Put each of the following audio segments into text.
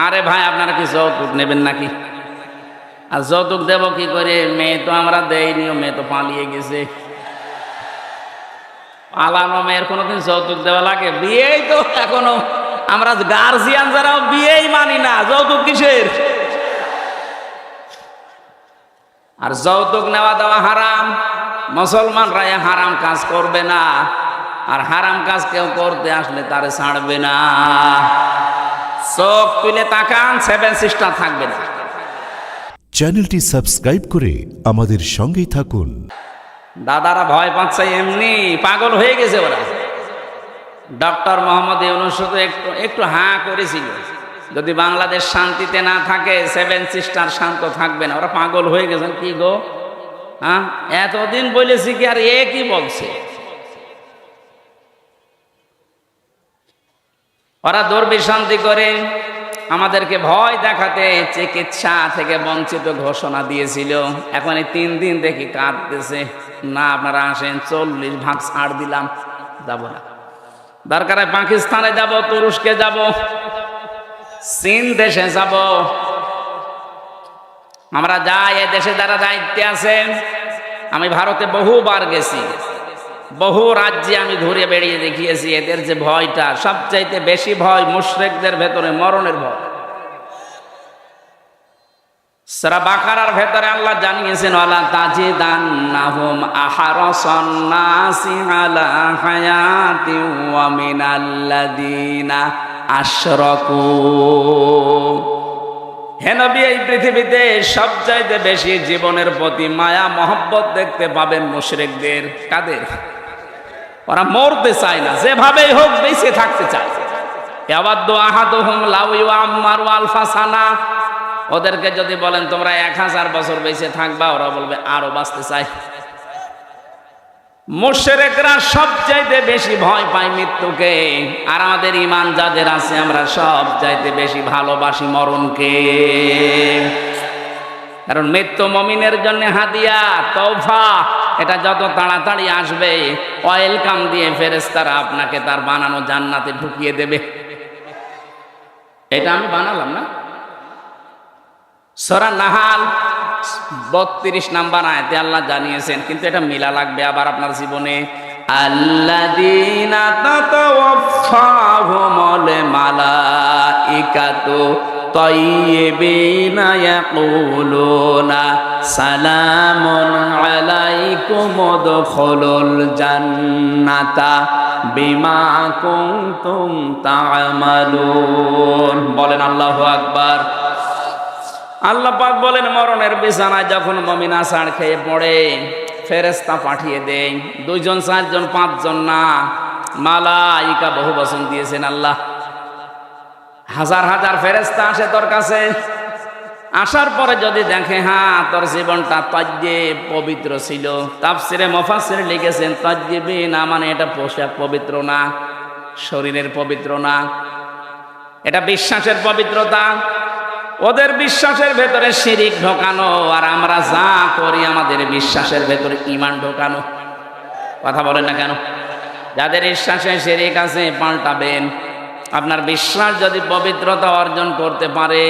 আরে ভাই, আপনারা কি যৌতুক নেবেন নাকি? আর যৌতুক দেব কি করে? মেয়ে তো আমরা দেইনি, মেয়ে তো পালিয়ে গেছে। পালানো মেয়ের কোনোদিন যৌতুক দেওয়া লাগে? বিয়েই তো এখনো আমরা গার্জিয়ান যারাও বিয়েই মানি না, যৌতুক কিসের? আর যৌতুক নেওয়া দেওয়া হারাম। মুসলমানরা হারাম কাজ করবে না, আর হারাম কাজ কেউ করতে আসলে তারে ছাড়বে না। চোখ তুলে তাকান, 7 সিস্টার থাকবে না। চ্যানেলটি সাবস্ক্রাইব করে আমাদের সঙ্গেই থাকুন। দাদারা ভয় পাচ্ছে, এমনি পাগল হয়ে গেছে ওরা। ডক্টর মোহাম্মদ ইউনূস শুধু একটু হাঁ করেছিল, যদি বাংলাদেশ শান্তিতে না থাকে 7 সিস্টার শান্ত থাকবে না। ওরা পাগল হয়ে গেছেন। কি গো, হ্যাঁ, এতদিন বলেছি কি, আর এ কি বলছে? ওরা দুর্বিশান্তি করে আমাদেরকে ভয় দেখাতে চিকিৎসা থেকে বঞ্চিত ঘোষণা দিয়েছিল। এখন এই 3 দিন দেখি কাঁদতেছে, না আপনারা আসেন, 40 ভাগ ছাড় দিলাম, যাব না। দরকার হয় পাকিস্তানে যাব, তুরস্কে যাব, চীন দেশে যাব, আমরা যাই। এ দেশে যারা দায়িত্বে আছেন, আমি ভারতে বহুবার গেছি, বহু রাজ্যে আমি ঘুরে বেড়িয়ে দেখিয়েছি। এদের যে ভয়টা, সবচাইতে বেশি ভয় মুশরিকদের ভেতরে মরণের ভয়। সূরা বাকারার ভেতরে আল্লাহ জানিয়েছেন, ওয়ালা তাজিদান্নাহুম আহরাসান নাসি আলা হায়াতিন ওয়া মিনাল্লাযিনা আশরাকু। হে নবী, এই পৃথিবীতে সবচাইতে বেশি জীবনের প্রতি মায়া মহব্বত দেখতে পাবেন মুশরিকদের। কাদের? ওরা মরতে চায় না, যেভাবেই হোক বেঁচে থাকতে চায়। ইয়াওয়াদ্দু আহাদুহুম লাউ ইউআম্মারু আলফা সানা। ওদেরকে যদি বলেন তোমরা 1000 বছর বেঁচে থাকবা, ওরা বলবে আরো বাঁচতে চাই। মুশরিকরা সবচাইতে বেশি ভয় পায় মৃত্যুকে, আর আমাদের ঈমান যাদের আছে আমরা সবচাইতে বেশি ভালোবাসি মরণকে। কারণ মৃত্যু মুমিনের জন্য হাদিয়া, তওফা। এটা যত তাড়াতাড়ি আসবে, ওয়েলকাম দিয়ে ফেরেশতারা আপনাকে তার বানানো জান্নাতে ঢুকিয়ে দেবে। এটা আমি বানালাম না। সূরা নাহাল 32 নম্বর আয়াতে আল্লাহ জানিয়েছেন, কিন্তু এটা মিলা লাগবে আবার আপনার জীবনে। আল্লাযীনা তাতাওয়াফাহুমুল মালাইকাতু তাইয়্যিবিনা ইয়াকুলুনা সালামুন আলাইকুম উদখুলুল জান্নাতা বিমা কুনতুম তা'মালুন। বলেন আল্লাহু আকবার। আল্লাহ পাক বলেন, মরণের বিছানায় যখন মুমিন আছাড় খেয়ে পড়ে, ফেরেশতা পাঠিয়ে দেন। 2 জন, 4 জন, 5 জন না, মালাইকা বহু বচন দিয়েছেন আল্লাহ। হাজার হাজার ফেরেশতা আসে তোর কাছে। আসার পরে যদি দেখে হ্যাঁ তোর জীবনটা তাজ্জিব পবিত্র ছিল, তাফসিরে মুফাসসির লিখেছেন তাজ্জিবিন মানে এটা পোশাক পবিত্র না, শরীরের পবিত্র না, এটা বিশ্বাসের পবিত্রতা। ওদের বিশ্বাসের ভেতরে শিরিক ঢোকানো, আর আমরা যা করি আমাদের বিশ্বাসের ভেতরে ঈমান ঢোকানো। কথা বলেন না কেন? যাদের বিশ্বাসে শিরিক আছে পাল্টাবেন। আপনার বিশ্বাস যদি পবিত্রতা অর্জন করতে পারে,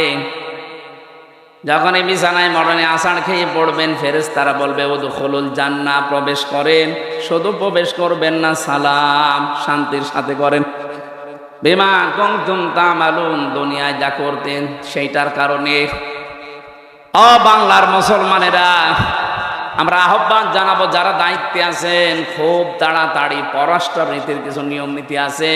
যখন এই বিছানায় মরণে আছাড় খেয়ে পড়বেন, ফেরেশতারা বলবে উদখুলুল জান্নাহ, প্রবেশ করেন। শুধু প্রবেশ করবেন না, সালাম, শান্তির সাথে করেন। বিমা কুনতুম তা'মালুন, দুনিয়ায় যা করতেন সেইটার কারণে। বাংলার মুসলমানেরা, আমরা আহ্বান জানাবো, যারা দায়িত্বে আছেন, খুব তাড়াতাড়ি পররাষ্ট্র নীতির কিছু নিয়ম নীতি আছে।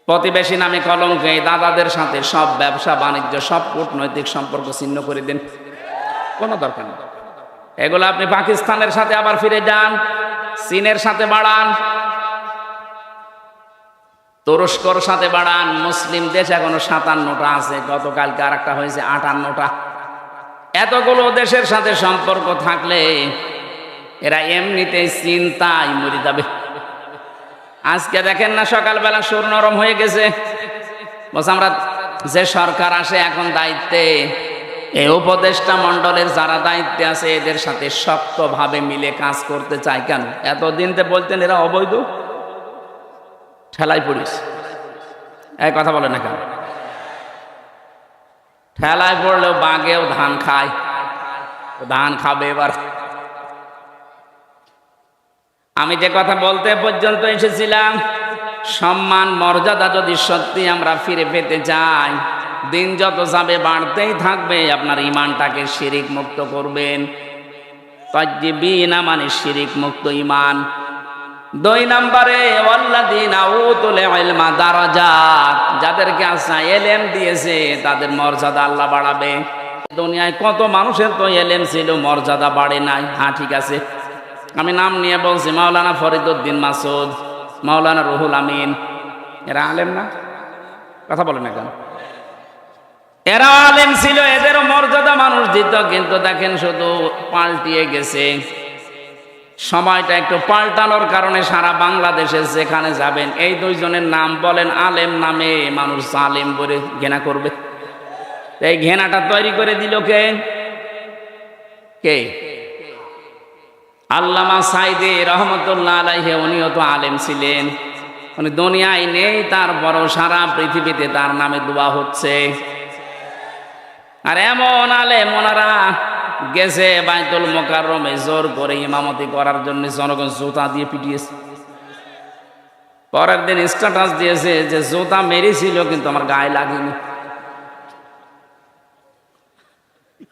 প্রতিবেশী নামে কলঙ্কে দাদাদের সাথে সব ব্যবসা বাণিজ্য, সব কূটনৈতিক সম্পর্ক ছিন্ন করে দিন, কোনো দরকার নেই। এগুলো আপনি পাকিস্তানের সাথে আবার ফিরে যান, চীনের সাথে বাড়ান, তুরস্কর সাথে বাড়ান। মুসলিম দেশ এখনো 57টা আছে, গতকালকে আর একটা হয়েছে 58টা। এতগুলো দেশের সাথে সম্পর্ক থাকলে এরা এমনিতেই চিন্তায় মরে যাবে। আজকে দেখেন না, সকালবেলা সুর নরম হয়ে গেছে। বলছে আমরা যে সরকার আসে এখন দায়িত্বে, এই উপদেষ্টা মণ্ডলের যারা দায়িত্বে আছে এদের সাথে শক্তভাবে মিলে কাজ করতে চায়। কেন? এতদিন তো বলতেন এরা অবৈধ, ঠেলাই পড়িস। এই কথা বলে না কেন? ঠেলায় পড়লেও বাঘেও ধান খায়, ধান খাবে এবার। আমি যে কথা বলতে পর্যন্ত এসেছিলাম, সম্মান মর্যাদা যদি সত্যি আমরা ফিরে পেতে চাই, দিন যত যাবে বাড়তেই থাকবে। আপনার ইমানটাকে শিরিক মুক্ত করবেন। তাজ্জিবিনা মানে শিরিক মুক্ত ইমান। 2 নম্বরে ওয়াল্লাযীনা উতুল ইলমা দারাজাত, যাদেরকে আল্লাহ ইলম দিয়েছে তাদের মর্যাদা আল্লাহ বাড়াবে। দুনিয়ায় কত মানুষের তো ইলম ছিল, মর্যাদা বাড়ে নাই। হ্যাঁ ঠিক আছে, আমি নাম নিয়ে বলছি, মাওলানা ফরিদউদ্দিন মাসুদ, মাওলানা রুহুল আমিন, এরা আলেম না? কথা বলেন না কেন? এরা আলেম ছিল, এদেরও মর্যাদা মানুষ দিত। কিন্তু দেখেন শুধু পাল্টিয়ে গেছে। সময়টা একটু পাল্টানোর কারণে সারা বাংলাদেশে যেখানে যাবেন এই 2 জনের নাম বলেন, আলেম নামে মানুষ আলেম বলে ঘৃণা করবে। এই ঘৃণাটা তৈরি করে দিল কে? কে? আল্লামা সাইদি রহমতুল্লাহ আলাইহি, উনিও তো আলেম ছিলেন। উনি দুনিয়ায় নেই, তারপরও সারা পৃথিবীতে তার নামে দোয়া হচ্ছে। আর এমন আলেম, ওনারা গেছে বাইতুল মোকাররমে জোর করে ইমামতি করার জন্য, জনগণ জুতা দিয়ে পিটিয়েছে। পরের দিন স্ট্যাটাস দিয়েছে যে জুতা মেরেছিল কিন্তু আমার গায়ে লাগেনি।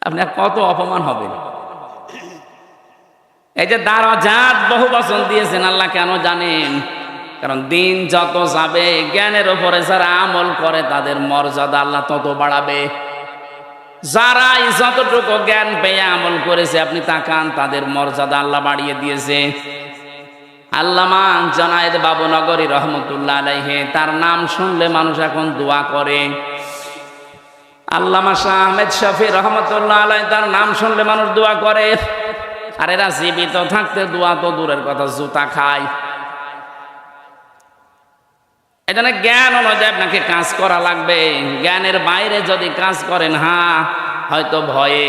আপনি কত অপমান হবেন? এই যে দারাজাত বহু বচন দিয়েছেন আল্লাহ, কেন জানেন? কারণ দিন যত যাবে, জ্ঞানের উপরে যারা আমল করে তাদের মর্যাদা আল্লাহ তত বাড়াবে। যারা যতটুকু জ্ঞান পেয়ে আমল করেছে, আপনি তাকান, তাদের মর্যাদা আল্লাহ বাড়িয়ে দিয়েছে। আল্লামা জনায়েদ বাবুনগরী রহমতুল্লাহ আলাইহি, তার নাম শুনলে মানুষ এখন দোয়া করে। আল্লামা শাহ আহমেদ শফি রহমতুল্লাহ আলাইহি, তার নাম শুনলে মানুষ দোয়া করে। আর এরা জীবিত থাকতে দোয়া তো দূরের কথা, জুতা খায়। এজন্য জ্ঞান অনুযায়ী আপনাকে কাজ করা লাগবে। জ্ঞানের বাইরে যদি কাজ করেন, হ্যাঁ হয়তো ভয়ে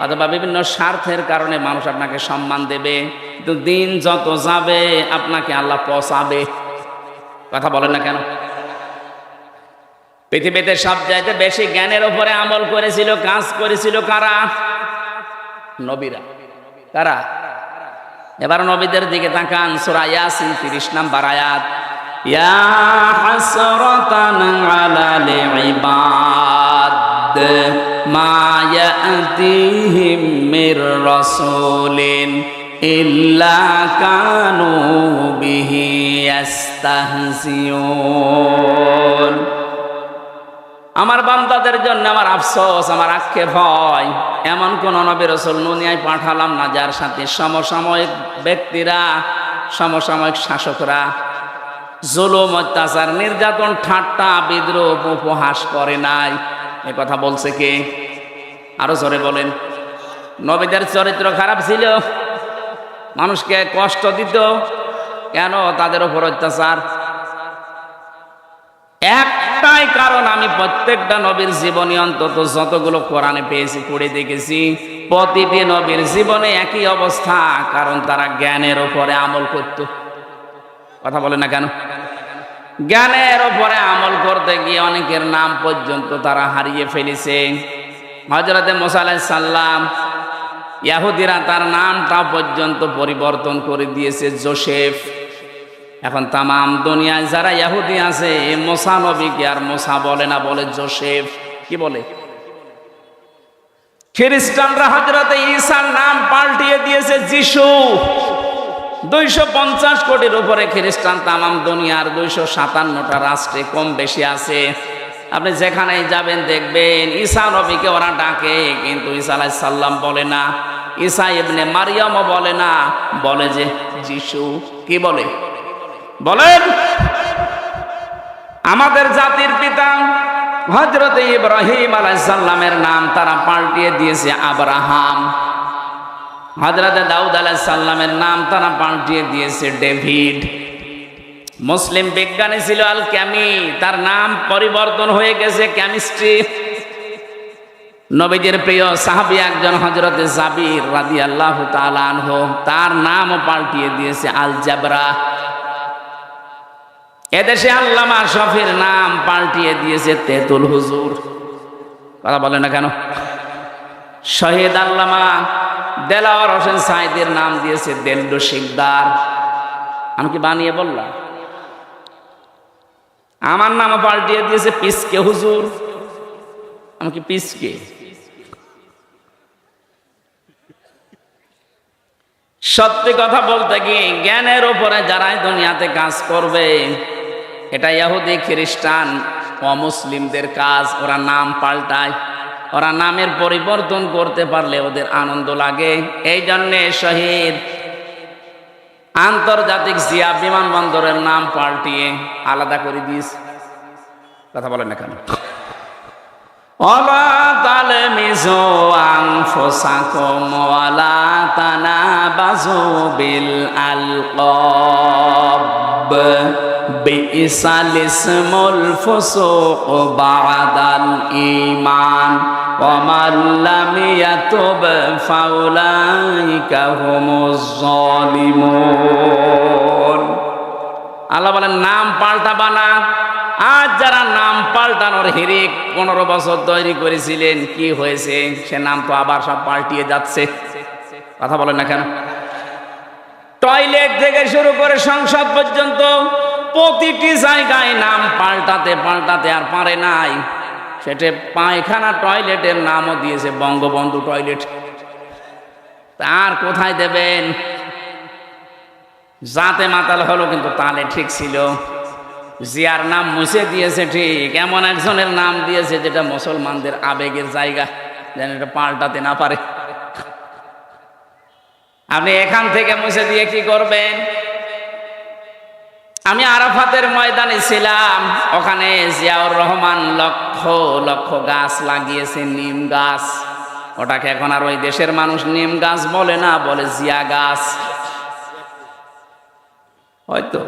অথবা বিভিন্ন স্বার্থের কারণে মানুষ আপনাকে সম্মান দেবে, কিন্তু দিন যত যাবে আপনাকে আল্লাহ পচাবে। কথা বলেন না কেন? পৃথিবীতে সবচাইতে বেশি জ্ঞানের উপরে আমল করেছিল, কাজ করেছিল কারা? নবীরা। কারা? এবার নবীদের দিকে তাকান, সূরা ইয়াসিন 30 নম্বর আয়াত। ইয়া হাসরাতান আলাল ইবাদ মা ইয়াতিহিম মির রাসূলিন ইল্লা কানু বিহি ইস্তাহজিউন। আমার বান্দাদের জন্য আমার আফসোস, আমার আক্ষেপ হয়, এমন কোন নবী রাসূল দুনিয়ায় পাঠালাম না যার সাথে সমসাময়িক ব্যক্তিরা, সমসাময়িক শাসকরা জুলুম, অত্যাচার, নির্যাতন, ঠাট্টা, বিদ্রূপ, উপহাস করে নাই। এ কথা বলছে কে? আরো জোরে বলেন। নবীদের চরিত্র খারাপ ছিল, মানুষকে কষ্ট দিত। কেন? তাদের উপর অত্যাচার। একটাই কারণ, আমি প্রত্যেকটা নবীর জীবনী অন্তত যতগুলো কোরআনে পেয়েছি, পড়ে দেখেছি, প্রতিটি নবীর জীবনে একই অবস্থা, কারণ তারা জ্ঞানের উপরে আমল করত। কথা বলে না কেন? জ্ঞানের উপরে আমল করতে গিয়ে অনেকের নাম পর্যন্ত তারা হারিয়ে ফেলেছে। হযরতে মুসা আলাইহিস সালাম, ইহুদিরা তার নামটা পর্যন্ত পরিবর্তন করে দিয়েছে জোসেফ। এখন তামাম দুনিয়ায় যারা ইহুদি আছে, মুসা নবীকে আর মুসা বলে না, বলে জোসেফ। কি বলে? খ্রিস্টানরা হযরতে ঈসার নাম পাল্টিয়ে দিয়েছে যিশু। 250 কোটির উপরে খ্রিস্টান তামাম দুনিয়ার 257টা রাষ্ট্রে কম বেশি আছে। আপনি যেখানেই যাবেন দেখবেন ঈসা নবীকে ওরা ডাকে, কিন্তু ঈসা আলাইহিস সালাম বলে না, ঈসা ইবনে মারিয়ামও বলে না, বলে যে যিশু। কি বলে? বলেন। আমাদের জাতির পিতা হযরতে ইব্রাহিম আলাইহিস সালামের নাম তারা পাল্টিয়ে দিয়েছে আব্রাহাম। হযরতে দাউদ আলাইহিস সালামের নাম তারা পাল্টিয়ে দিয়েছে ডেভিড। মুসলিম বিজ্ঞানী ছিল আল ক্যামি, তার নাম পরিবর্তন হয়ে গেছে কেমিস্ট্রি। নবীজির প্রিয় সাহাবী একজন হযরতে জাবির রাদিয়াল্লাহু তাআলা আনহু, তার নামও পাল্টিয়ে দিয়েছে আল জাবরা। এদেশে আল্লামা শফির নাম পাল্টিয়ে দিয়েছে তেতুল হুজুর। কথা বলে না কেন? শহীদ আল্লামা দেলাওয়ার হোসেন সাঈদীর নাম দিয়েছে দেলডু শিকদার। আমি কি বানিয়ে বললাম? আমার নাম পাল্টিয়ে দিয়েছে পিসকে হুজুর। আমি কি পিসকে? সত্যি কথা বলতে কি, জ্ঞানের উপরে যারাই দুনিয়াতে কাজ করবে, এটা ইহুদি খ্রিস্টান অমুসলিমদের কাজ। ওরা নাম পাল্টায়, ওরা নামের পরিবর্তন করতে পারলে ওদের আনন্দ লাগে। এই জন্যে শহীদ আন্তর্জাতিক জিয়া বিমানবন্দরের নাম পাল্টিয়ে আলাদা করে দিয়েছে। কথা বলেন না কেন? ওয়ালা তালমিজু আনফুসাকুম ওয়ালা তানাবাযু বিল আলকাব বিইসাল ইসমুল ফুসুক বা'দাল ঈমান ওয়া মান লাম ইয়াতুব ফাউলাইকা হুমুজ জালিমুন। আল্লাহ বলেন নাম পাল্টাবা না। আজ যারা নাম পাল্টানোর হিরিক 15 বছর তৈরি করেছিলেন, কি হয়েছে? সে নাম তো আবার সব পাল্টিয়ে যাচ্ছে। কথা বলেন না কেন? টয়লেট থেকে শুরু করে সংসদ পর্যন্ত প্রতিটি জায়গায় নাম পাল্টাতে পাল্টাতে আর পারে নাই। সেটা পায়খানা টয়লেটের নামও দিয়েছে বঙ্গবন্ধু টয়লেট। তার কোথায় দেবেন? জাতে মাতাল হলো কিন্তু তালে ঠিক ছিল। জিয়ার নাম মুছে দিয়েছে ঠিক, এমন একজনের নাম দিয়েছে যেটা মুসলমানদের আবেগের জায়গা, যেন এটা পাল্টাতে না পারে। আপনি এখান থেকে মুছে দিয়ে কি করবেন? আমি আরাফাতের ময়দানে ছিলাম, ওখানে জিয়াউর রহমান লক্ষ লক্ষ গাছ লাগিয়েছে, নিম গাছ। ওটাকে এখন আর ওই দেশের মানুষ নিম গাছ বলে না, বলে জিয়া গাছ। হয়তো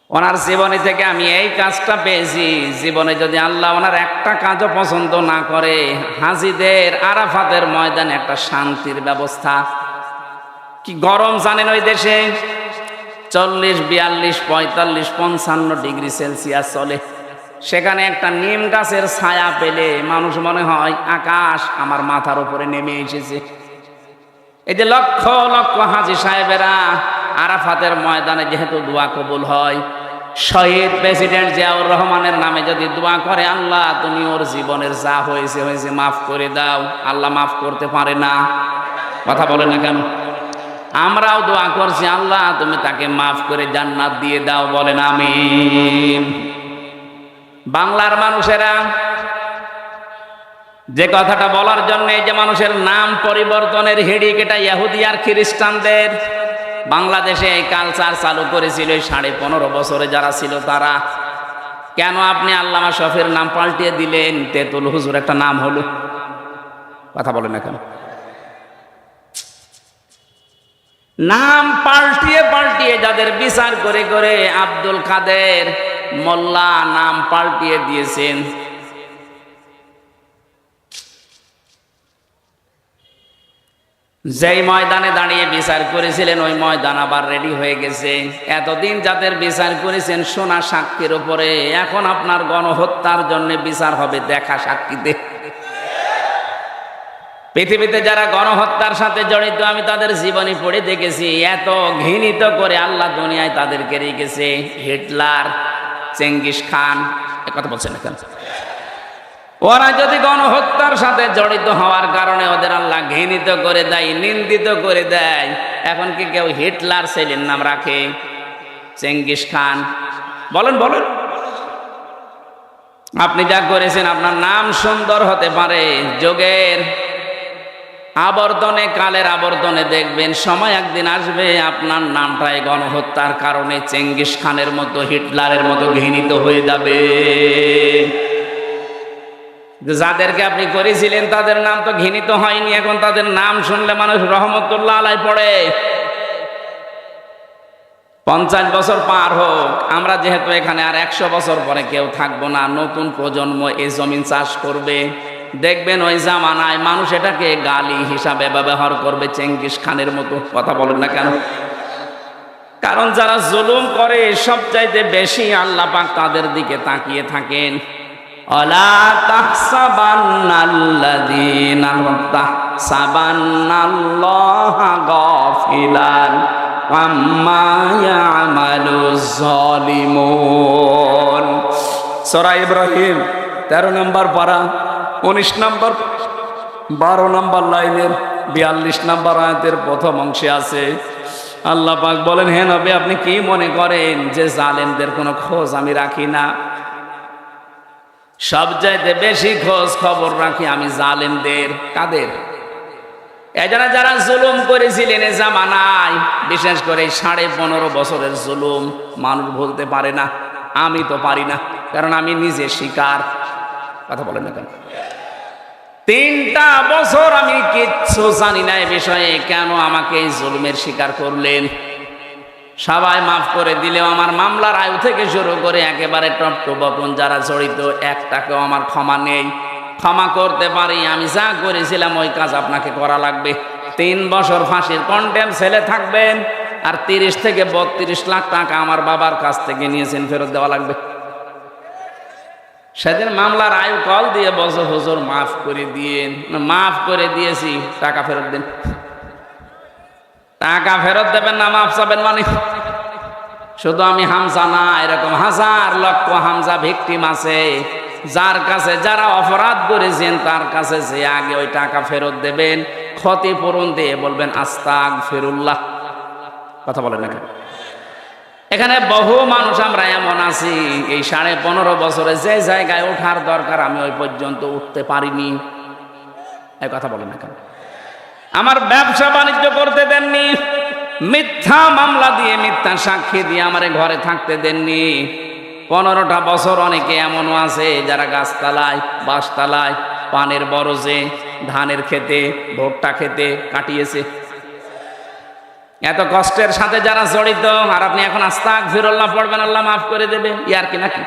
ওনার জীবনী থেকে আমি এই কাজটা পেয়েছি। জীবনে যদি আল্লাহ ওনার একটা কাজও পছন্দ না করে, হাজিদের আরাফাতের ময়দানে একটা শান্তির ব্যবস্থা। কি গরম জানেন ওই দেশে? 40, 42, 45, 55 ডিগ্রি সেলসিয়াস চলে। সেখানে একটা নিম গাছের ছায়া পেলে মানুষ মনে হয় আকাশ আমার মাথার উপরে নেমে এসেছে। এই যে লক্ষ লক্ষ হাজী সাহেবেরা আরাফাতের ময়দানে যেহেতু দোয়া কবুল হয়, শহীদ প্রেসিডেন্ট জিয়াউর রহমানের নামে যদি দোয়া করে, আল্লাহ তুমি ওর জীবনের যা হয়েছে হয়েছে মাফ করে দাও, আল্লাহ মাফ করতে পারে না। কথা বলে না কেন? আমরাও দোয়া করছি, আল্লাহ তুমি তাকে মাফ করে জান্নাত দিয়ে দাও। বলেন আমিন। বাংলার মানুষেরা যে কথাটা বলার জন্য এই যে মানুষের নাম পরিবর্তনের হিড়িক, এটা ইহুদি আর খ্রিস্টানদের। বাংলাদেশে এই কালচার চালু করেছিল 15.5 বছরে যারা ছিল তারা। কেন আপনি আল্লামা শফির নাম পাল্টিয়ে দিলেন? তেতুল হুজুর একটা নাম হলো। কথা বলেন না কেন? নাম পাল্টিয়ে পাল্টিয়ে যাদের বিচার করে করে আব্দুল কাদের মোল্লা নাম পাল্টিয়ে দিয়েছেন। যেই ময়দানে দাঁড়িয়ে বিচার করেছিলেন ওই ময়দান আবার রেডি হয়ে গেছে। এতদিন যাদের বিচার করেছেন সোনা সাক্ষীর উপরে, এখন আপনার গণহত্যার জন্য বিচার হবে দেখা সাক্ষীতে। পৃথিবীতে যারা গণহত্যার সাথে জড়িত আমি তাদের জীবনী পড়ে দেখেছি। এত ঘৃণিত করে আল্লাহ দুনিয়ায় তাদেরকে রেখেছে। হিটলার, চেঙ্গিস খান, কথা বলছেন কেন? ওরা যদি গণহত্যার সাথে জড়িত হওয়ার কারণে ওদের আল্লাহ ঘৃণিত করে দেয়, নিন্দিত করে দেয়, এখন কি কেউ হিটলার ছেলের নাম রাখে? Genghis Khan? বলেন বলেন। আপনি যা করেছেন আপনার নাম সুন্দর হতে পারে, যোগের আবর্তনে কালের আবর্তনে দেখবেন সময় একদিন আসবে আপনার নামটাই গণহত্যার কারণে চেঙ্গিস খানের মতো, হিটলারের মতো ঘৃণিত হয়ে যাবে। যাদেরকে আপনি করেছিলেন তাদের নাম তো ঘৃণিত হয়নি, এখন তাদের নাম শুনলে মানুষ রহমতুল্লাহ আলাই পড়ে। 50 বছর পার হোক, আমরা যেহেতু এখানে আর 100 বছর পরে কেউ থাকবো না, নতুন প্রজন্ম এই জমিন চাষ করবে। দেখবেন ওই জামানায় মানুষ এটাকে গালি হিসাবে ব্যবহার করবে, চেঙ্গিস খানের মতো। কথা বলেন না কেন? কারণ যারা জুলুম করে সবচাইতে বেশি আল্লাহ পাক তাদের দিকে তাকিয়ে থাকেন। অলা তাহসাবান্নাল্লাযীনা গাফিলান আম্মা ইয়ামালুজ জালিমুন। সূরা ইব্রাহিম 13 নম্বর পারা 19 নম্বর 12 নম্বর লাইনের 42 নম্বর আয়াতের প্রথম অংশে আছে। আল্লাহ পাক বলেন, হে নবী, আপনি কি মনে করেন যে জালেমদের কোনো খোঁজ আমি রাখি না? সবচাইতে বেশি খোঁজ খবর রাখি আমি জালেমদের। কাদের? এজন্য যারা জুলুম করেছিলেন এ জামানায়, বিশেষ করে 15.5 বছরের জুলুম মানুষ ভুলতে পারে না। আমি তো পারি না, কারণ আমি নিজে শিকার। কথা বলেন না কেন? 3টা বছর আমি কিচ্ছু জানি না এ বিষয়ে, কেন আমাকে এই জুলুমের শিকার করলেন? সবাই মাফ করে দিলেও আমার মামলার আয়ু থেকে শুরু করে একেবারে টপ টু বটন যারা জড়িত, একটাকেও আমার ক্ষমা নেই। ক্ষমা করতে পারি, আমি যা করেছিলাম ওই কাজ আপনাকে করা লাগবে। 3 বছর ফাঁসির কন্ডেম ছেলে থাকবেন, আর 30 থেকে 32 লাখ টাকা আমার বাবার কাছ থেকে নিয়েছেন, ফেরত দেওয়া লাগবে। সেদিন মামলার আয়ু কল দিয়ে বলছে, হুজুর মাফ করে দিয়েন। মাফ করে দিয়েছি, টাকা ফেরত দেন। টাকা ফেরত দেবেন না, মাফ চাবেন মানে? শুধু আমি হামজা না, এরকম হাজার লক্ষ হামজা ভিকটিম আছে, যার কাছে যারা অপরাধ করেছেন তার কাছে যে আগে ওই টাকা ফেরত দেবেন, ক্ষতিপূরণ দিয়ে বলবেন আস্তাগফিরুল্লাহ। কথা বলেন না কেন? এখানে বহু মানুষ আমরা এমন আছি, এই 15.5 বছরে যে জায়গায় ওঠার দরকার আমি ওই পর্যন্ত উঠতে পারিনি। এই কথা বলেন না কেন? আমার ব্যবসা বাণিজ্য করতে দেননি, মিথ্যা মামলা দিয়ে মিথ্যা সাক্ষী দিয়ে আমারে ঘরে থাকতে দেননি। 15টা বছর অনেকে এমনও আছে যারা গাছতলায়, বাঁশতলায়, পানের বরজে, ধানের খেতে, ভুট্টা খেতে কাটিয়েছে। এত কষ্টের সাথে যারা জড়িত, আর আপনি এখন আস্তাগফিরুল্লাহ পড়বেন, আল্লাহ মাফ করে দেবে, ইয়ার কি নাকি?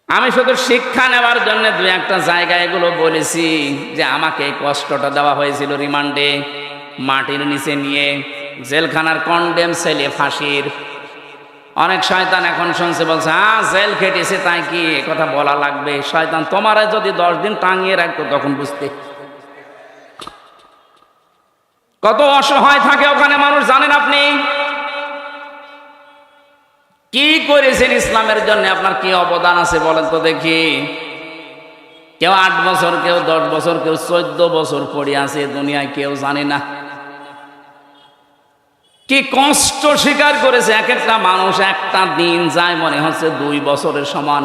আমি শুধু শিক্ষা নেওয়ার জন্য 2-1টা জায়গায় এগুলো বলেছি যে আমাকে এই কষ্টটা দেওয়া হয়েছিল রিমান্ডে, মাটির নিচে নিয়ে, জেলখানার কন্ডেম ছেলে ফাঁসির। অনেক শয়তান এখন শুনছে, বলছে জেল খেটেছে তাই কি কথা বলা লাগবে? শয়তান তোমার যদি 10 দিন টাঙিয়ে রাখতো তখন বুঝতে। কত অসহায় থাকে ওখানে মানুষ জানেন আপনি? কি করেছেন ইসলামের জন্য, আপনার কি অবদান আছে বলেন তো দেখি। কেউ 8 বছর, কেউ 10 বছর, কেউ 14 বছর পড়ে আছে দুনিয়ায়, কেউ জানে না কি কষ্ট স্বীকার করেছে। এক একটা মানুষ, একটা দিন যায় মনে হচ্ছে 2 বছরের সমান।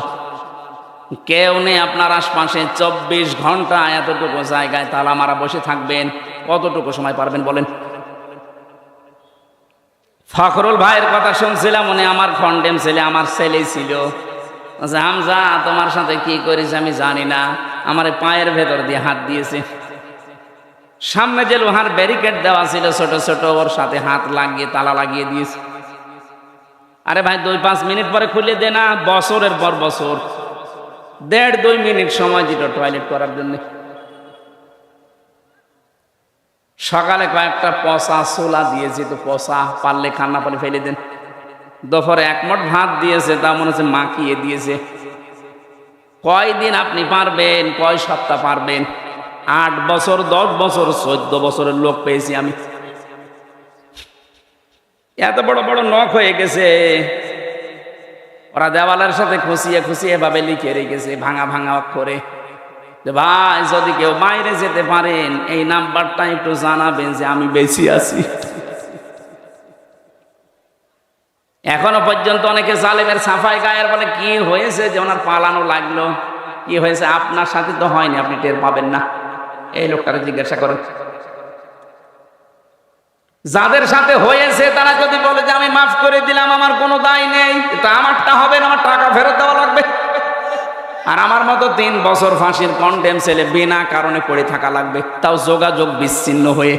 কেউ নেই আপনার আশপাশে, 24 ঘন্টা এতটুকু জায়গায় তালা মারা বসে থাকবেন, কতটুকু সময় পারবেন বলেন? ফখরুল ভাইয়ের কথা শুনছিলাম, উনি আমার কন্ডেম ছেলে, আমার ছেলে ছিল। হামজা তোমার সাথে কি করেছে আমি জানি না, আমার পায়ের ভেতর দিয়ে হাত দিয়েছে। সামনে যে লোহার ব্যারিকেড দেওয়া ছিল ছোট ছোট, ওর সাথে হাত লাগিয়ে তালা লাগিয়ে দিয়েছে। আরে ভাই 2-5 মিনিট পরে খুলে দে না। বছরের পর বছর 1.5-2 মিনিট সময় দিল টয়লেট করার জন্য। সকালে কয়েকটা পচা ছোলা দিয়েছে, তো পচা পারলে খান, না পারলে ফেলে দেন। দুপুরে 1 মুঠ ভাত দিয়েছে, তা মনে হচ্ছে মাখিয়ে দিয়েছে। কয়দিন আপনি পারবেন? কয় সপ্তাহ পারবেন? 8 বছর, 10 বছর, 14 বছরের লোক পেয়েছি আমি। এত বড় বড় নখ হয়ে গেছে, ওরা দেওয়ালের সাথে খুশিয়ে খুশিয়ে এভাবে লিখে রেখেছে ভাঙা ভাঙা অক্ষরে যে ভাই যদি কেউ বাইরে যেতে পারেন এই নাম্বারটা একটু জানাবেন যে আমি বেঁচে আছি। এখনো পর্যন্ত অনেকে জালেমের সাফাই গায়ের বলে কি হয়েছে যে ওনার পালানো লাগলো, কি হয়েছে? আপনার সাথে তো হয়নি, আপনি টের পাবেন না। এই লোকটাকে জিজ্ঞাসা করেন। যাদের সাথে হয়েছে তারা যদি বলে যে আমি মাফ করে দিলাম, আমার কোনো দায় নেই, তো আমারটা হবে না, আমার টাকা ফেরত দেওয়া লাগবে। আর আমার মতো 3 বছর ফাঁসির কন্ডেম ছেলে বিনা কারণে পড়ে থাকা লাগবে, তাও যোগাযোগ বিচ্ছিন্ন হয়ে।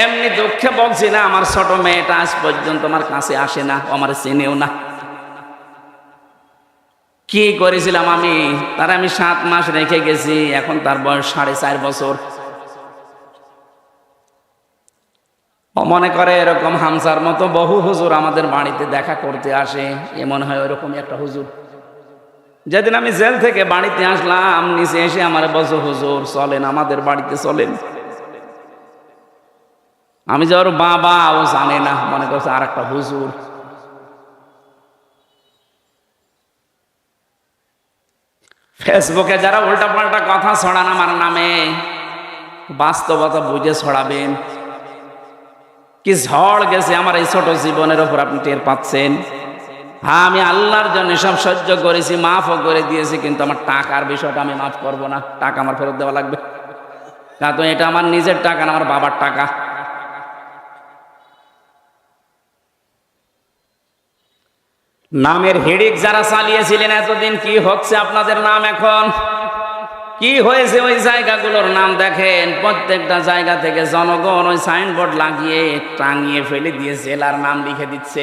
এমনি দুঃখে বলছি না, আমার ছোট মেয়েটা আজ পর্যন্ত আমার কাছে আসে না, আমার চেনেও না। কি করেছিলাম আমি? তার আমি 7 মাস রেখে গেছি, এখন তার বয়স 4.5 বছর। ও মনে করে এরকম হামসার মতো বহু হুজুর আমাদের বাড়িতে দেখা করতে আসে, এ মনে হয় ওরকমই একটা হুজুর। যেদিন আমি জেল থেকে বাড়িতে আসলাম, নিচে এসে আমার বলছে, হুজুর চলেন আমাদের বাড়িতে চলেন। আমি যে ওর বাবা, ও জানে না, মনে করছে আর একটা হুজুর। ফেসবুকে যারা উল্টা পাল্টা কথা ছড়ান আমার নামে, বাস্তবতা বুঝে ছড়াবেন। কি ঝড় গেছে আমার এই ছোট জীবনের ওপর, আপনি টের পাচ্ছেন। হ্যাঁ, আমি আল্লাহর জন্য সব সহ্য করেছি, মাফও করে দিয়েছি, কিন্তু আমার টাকার বিষয়টা আমি মাফ করব না। টাকা আমার ফেরত দেওয়া লাগবে, কারণ এটা আমার নিজের টাকা না, আমার বাবার টাকা। নামের হিড়িক যারা চালিয়েছিলেন এতদিন, কি হচ্ছে আপনাদের নাম এখন? কি হয়েছে ওই জায়গাগুলোর নাম দেখেন। প্রত্যেকটা জায়গা থেকে জনগণ ওই সাইনবোর্ড লাগিয়ে টাঙিয়ে ফেলে দিয়ে জেলার নাম লিখে দিচ্ছে।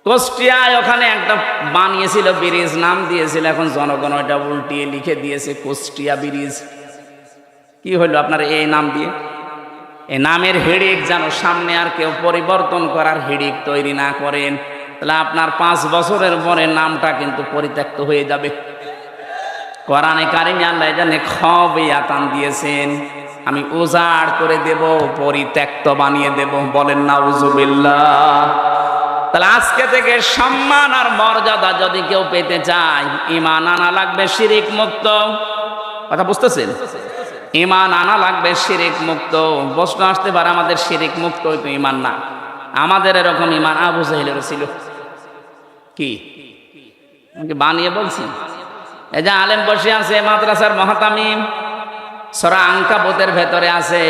কুষ্টিয়ায় ওখানে একটা বানিয়েছিল ব্রিজ, নাম দিয়েছিল, এখন জনগণ ওইটা উল্টিয়ে লিখে দিয়েছে কুষ্টিয়া ব্রিজ। কি হইল আপনার এই নাম দিয়ে? এই নামের হিড়িক যেন সামনে আর কেউ পরিবর্তন করার হিড়িক তৈরি না করেন, তাহলে আপনার 5 বছরের পরে নামটা কিন্তু পরিত্যক্ত হয়ে যাবে। কোরআনে কারিমে আল্লাহ জানে খবিয়াতান দিয়েছেন, আমি উজাড় করে দেব, পরিত্যক্ত বানিয়ে দেব। বলেন নাউজুবিল্লাহ। তাহলে আজকে থেকে সম্মান আর মর্যাদা যদি কেউ পেতে চায়, ঈমান আনা লাগবে শিরিক মুক্ত। কথা বুঝতেছেন? ঈমান আনা লাগবে শিরিক মুক্ত। প্রশ্ন আসতে পারে, আমাদের শিরিক মুক্ত হইতো ঈমান না। আমাদের এরকম ঈমান আবু জাহেলের ছিল। কি আমি বানিয়ে বলছি? এই যে আলেম বসে আছে মাদ্রাসার মুহতামিম, সূরা আনকাবুতের ভেতরে আছে,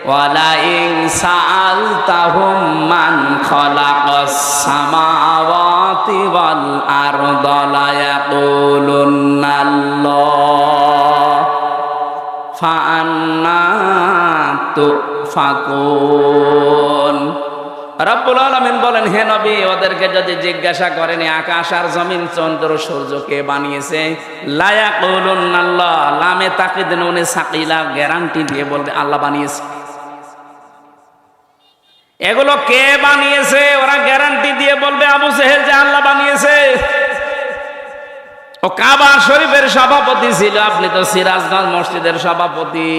ওয়ালা ইন সাআলতাহুম মান খালাকাস সামাওয়াতি ওয়াল আরদা লা ইয়াকুলুন্নাল্লাহ ফাআন্না তুফাকুন। রব্বুল আলামিন বলেন, হে নবী, ওদেরকে যদি জিজ্ঞাসা করেন আকাশ আর জমিন, চন্দ্র সূর্য কে বানিয়েছে, লা ইয়াকুলুন্নাল্লাহ, লামে তাকিদ নুনে সাকিলা, গ্যারান্টি দিয়ে বলবে আল্লাহ বানিয়েছে। এগুলো কে বানিয়েছে? ওরা গ্যারান্টি দিয়ে বলবে আবু জেহেল যে আল্লাহ বানিয়েছে। ও কাবা শরীফের সভাপতি ছিল, আপনি তো সিরাজগঞ্জ মসজিদের সভাপতি।